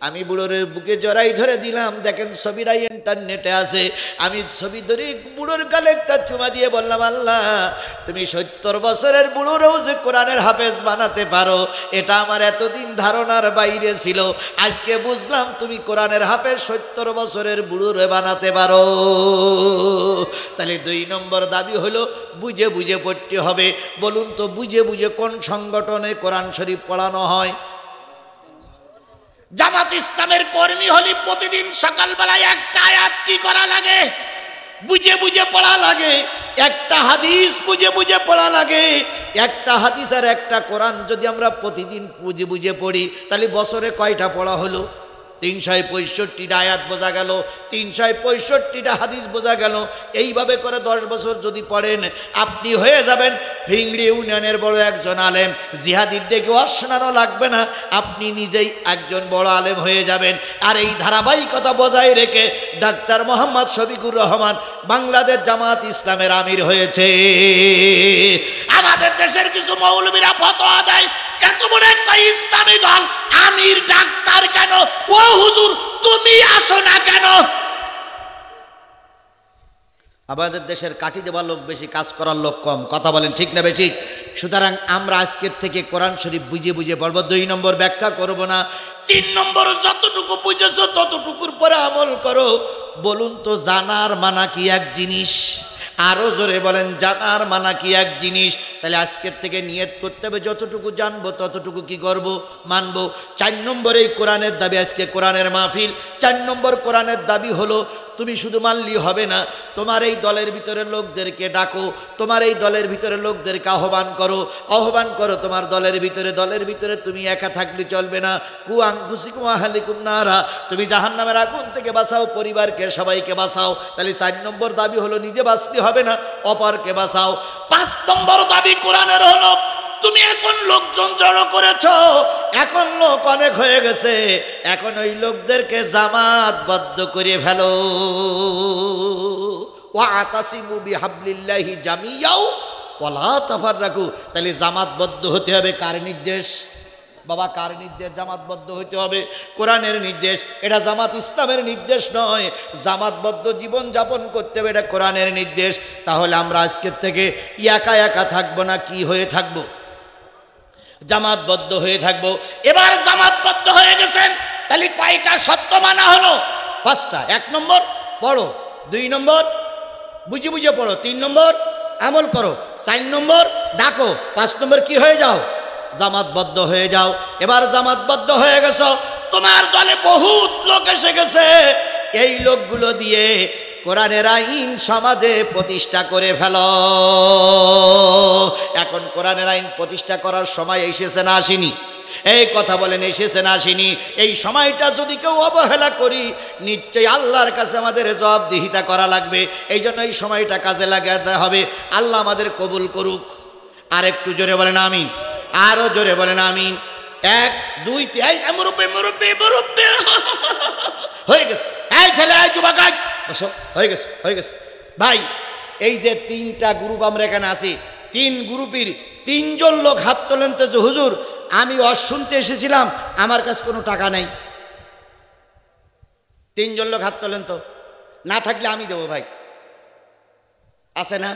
আমি বুড়োর বুকে জড়াই ধরে দিলাম, দেখেন ছবিটাই ইন্টারনেটে আছে। আমি ছবি ধরে বুড়োর গালে একটা চুমা দিয়ে বললাম আল্লাহ তুমি 70 বছরের বুড়োরও যে কোরআনের হাফেজ বানাতে পারো, এটা আমার এতদিন ধারণার বাইরে ছিল। আজকে বুঝলাম তুমি কোরআনের হাফেজ 70 বছরের বুড়োরে বানাতে পারো। তাহলে 2 নম্বর দাবি হলো বুঝে বুঝে পড়তে হবে। বলুন তো বুঝে বুঝে কোন সংগঠনে কোরআন শরীফ পড়ানো হয়? জামাত ইসলামের কর্মী হলে প্রতিদিন সকালবেলায় একটা আয়াত কি করা লাগে? বুঝে বুঝে পড়া লাগে। একটা হাদিস বুঝে বুঝে পড়া লাগে। একটা হাদিস আর একটা কোরআন যদি আমরা প্রতিদিন বুঝে বুঝে পড়ি তাহলে বছরে কয়টা পড়া হলো? 365টা আয়াত বোঝা গেল, 365টা হাদিস বোঝা গেল। এইভাবে করে 10 বছর যদি পড়েন আপনি হয়ে যাবেন ভিংড়ি ইউনিয়নের বড় একজন আলেম। জিহাদির ডেকে শোনানো লাগবে না, আপনি নিজেই একজন বড় আলেম হয়ে যাবেন। আর এই ধারাবাহিকতা বজায় রেখে ডাক্তার মোহাম্মদ শফিকুর রহমান বাংলাদেশ জামাত ইসলামের আমির হয়েছে। আমাদের দেশের কিছু মৌলবীরা ফতোয়া দেয় এত বড় একটা ইসলামী দল আমির ডাক্তার কেন? ও হুজুর তুমি আসো না কেন? আমাদের দেশের কাঠি দেওয়ার লোক বেশি, কাজ করার লোক কম। কথা বলেন ঠিক না বেঠিক? সুতরাং আমরা আজকের থেকে কোরআন শরীফ বুঝে বুঝে পড়ব। 2 নম্বর ব্যাখ্যা করব না। 3 নম্বর যতটুকু বুঝেছো ততটুকুর পরে আমল করো। বলুন তো জানার মানা কি এক জিনিস, আরো জোরে বলেন জানার মানা কি এক জিনিস। তাহলে আজকের থেকে নিয়ত করতে হবে যতটুকু জানবো ততটুকু কি করব, মানবো। 4 নম্বরে কোরআনের দাবি, আজকে কোরআনের মাহফিল। 4 নম্বর কোরআনের দাবি হলো তুমি শুধু মানলেই হবে না, তোমার এই দলের ভিতরে লোকদেরকে ডাকো, তোমার এই দলের ভিতরে লোকদেরকে আহ্বান করো, আহ্বান করো তোমার দলের ভিতরে তুমি একা থাকলে চলবে না। কু আনফুসিকুম আহলিকুম নারা, তুমি জাহান্নামের আগুন থেকে বাঁচাও, পরিবারকে সবাইকে বাঁচাও। তাহলে 4 নম্বর দাবি হলো নিজে বাঁচতে হবে না, অপরকে বাঁচাও। 5 নম্বর দাবি কোরআনের হলো তুমি এখন লোকজন জড়ো করেছ, এখন লোক অনেক হয়ে গেছে, এখন ওই লোকদেরকে জামাতবদ্ধ করে ফেলো। ওয়াতাসিমু বিহাবলিল্লাহি জামিয়াও ওয়ালা তাফাররাকু। তাহলে জামাতবদ্ধ হতে হবে কার নির্দেশ? বাবা কার নির্দেশ? জামাতবদ্ধ হতে হবে, কোরআনের নির্দেশ। এটা জামাত ইসলামের নির্দেশ নয়, জামাতবদ্ধ জীবন যাপন করতে হবে, এটা কোরআনের নির্দেশ। তাহলে আমরা আজকের থেকে একা একা থাকবো না, কি হয়ে থাকবো? জামাতবদ্ধ হয়ে থাকবো। এবার জামাতবদ্ধ হয়ে গেছেন, তাহলে কয়টা সত্য মানা হলো? 5টা। 1 নম্বর পড়ো, 2 নম্বর বুঝে বুঝে পড়ো, 3 নম্বর আমল করো, 4 নম্বর ডাকো, 5 নম্বর কি হয়ে যাও? জামাতবদ্ধ হয়ে যাও। এবার জামাতবদ্ধ হয়ে গেছো, তোমার দলে বহুত লোক এসে গেছে, এই লোকগুলো দিয়ে কোরআনের আইন সমাজে প্রতিষ্ঠা করে ফেলো। এখন কোরআনের আইন প্রতিষ্ঠা করার সময় এসেছে না আসেনি? এই কথা বলেন, এসেছে না আসেনি? এই সময়টা যদি কেউ অবহেলা করি, নিশ্চয়ই আল্লাহর কাছে আমাদের জবাবদিহিতা করা লাগবে। এই জন্য এই সময়টা কাজে লাগাতে হবে। আল্লাহ আমাদের কবুল করুক। আর একটু জোরে বলেন আমিন, আরো জোরে বলেন আমিন। 1 2 3 মুরব্বি মুরব্বি মুরব্বি হয়ে গেছে। এই ছেলে, এই যুবক, বসো, হয়ে গেছে হয়ে গেছে। ভাই এই যে 3টা গ্রুপ আমরা এখানে আছি, 3 গ্রুপের 3 জন লোক হাত তোলেন তো যে হুজুর আমি শুনতে এসেছিলাম, আমার কাছে কোনো টাকা নেই। 3 জন লোক হাত তোলেন তো, না থাকলে আমি দেবো ভাই, আছে না?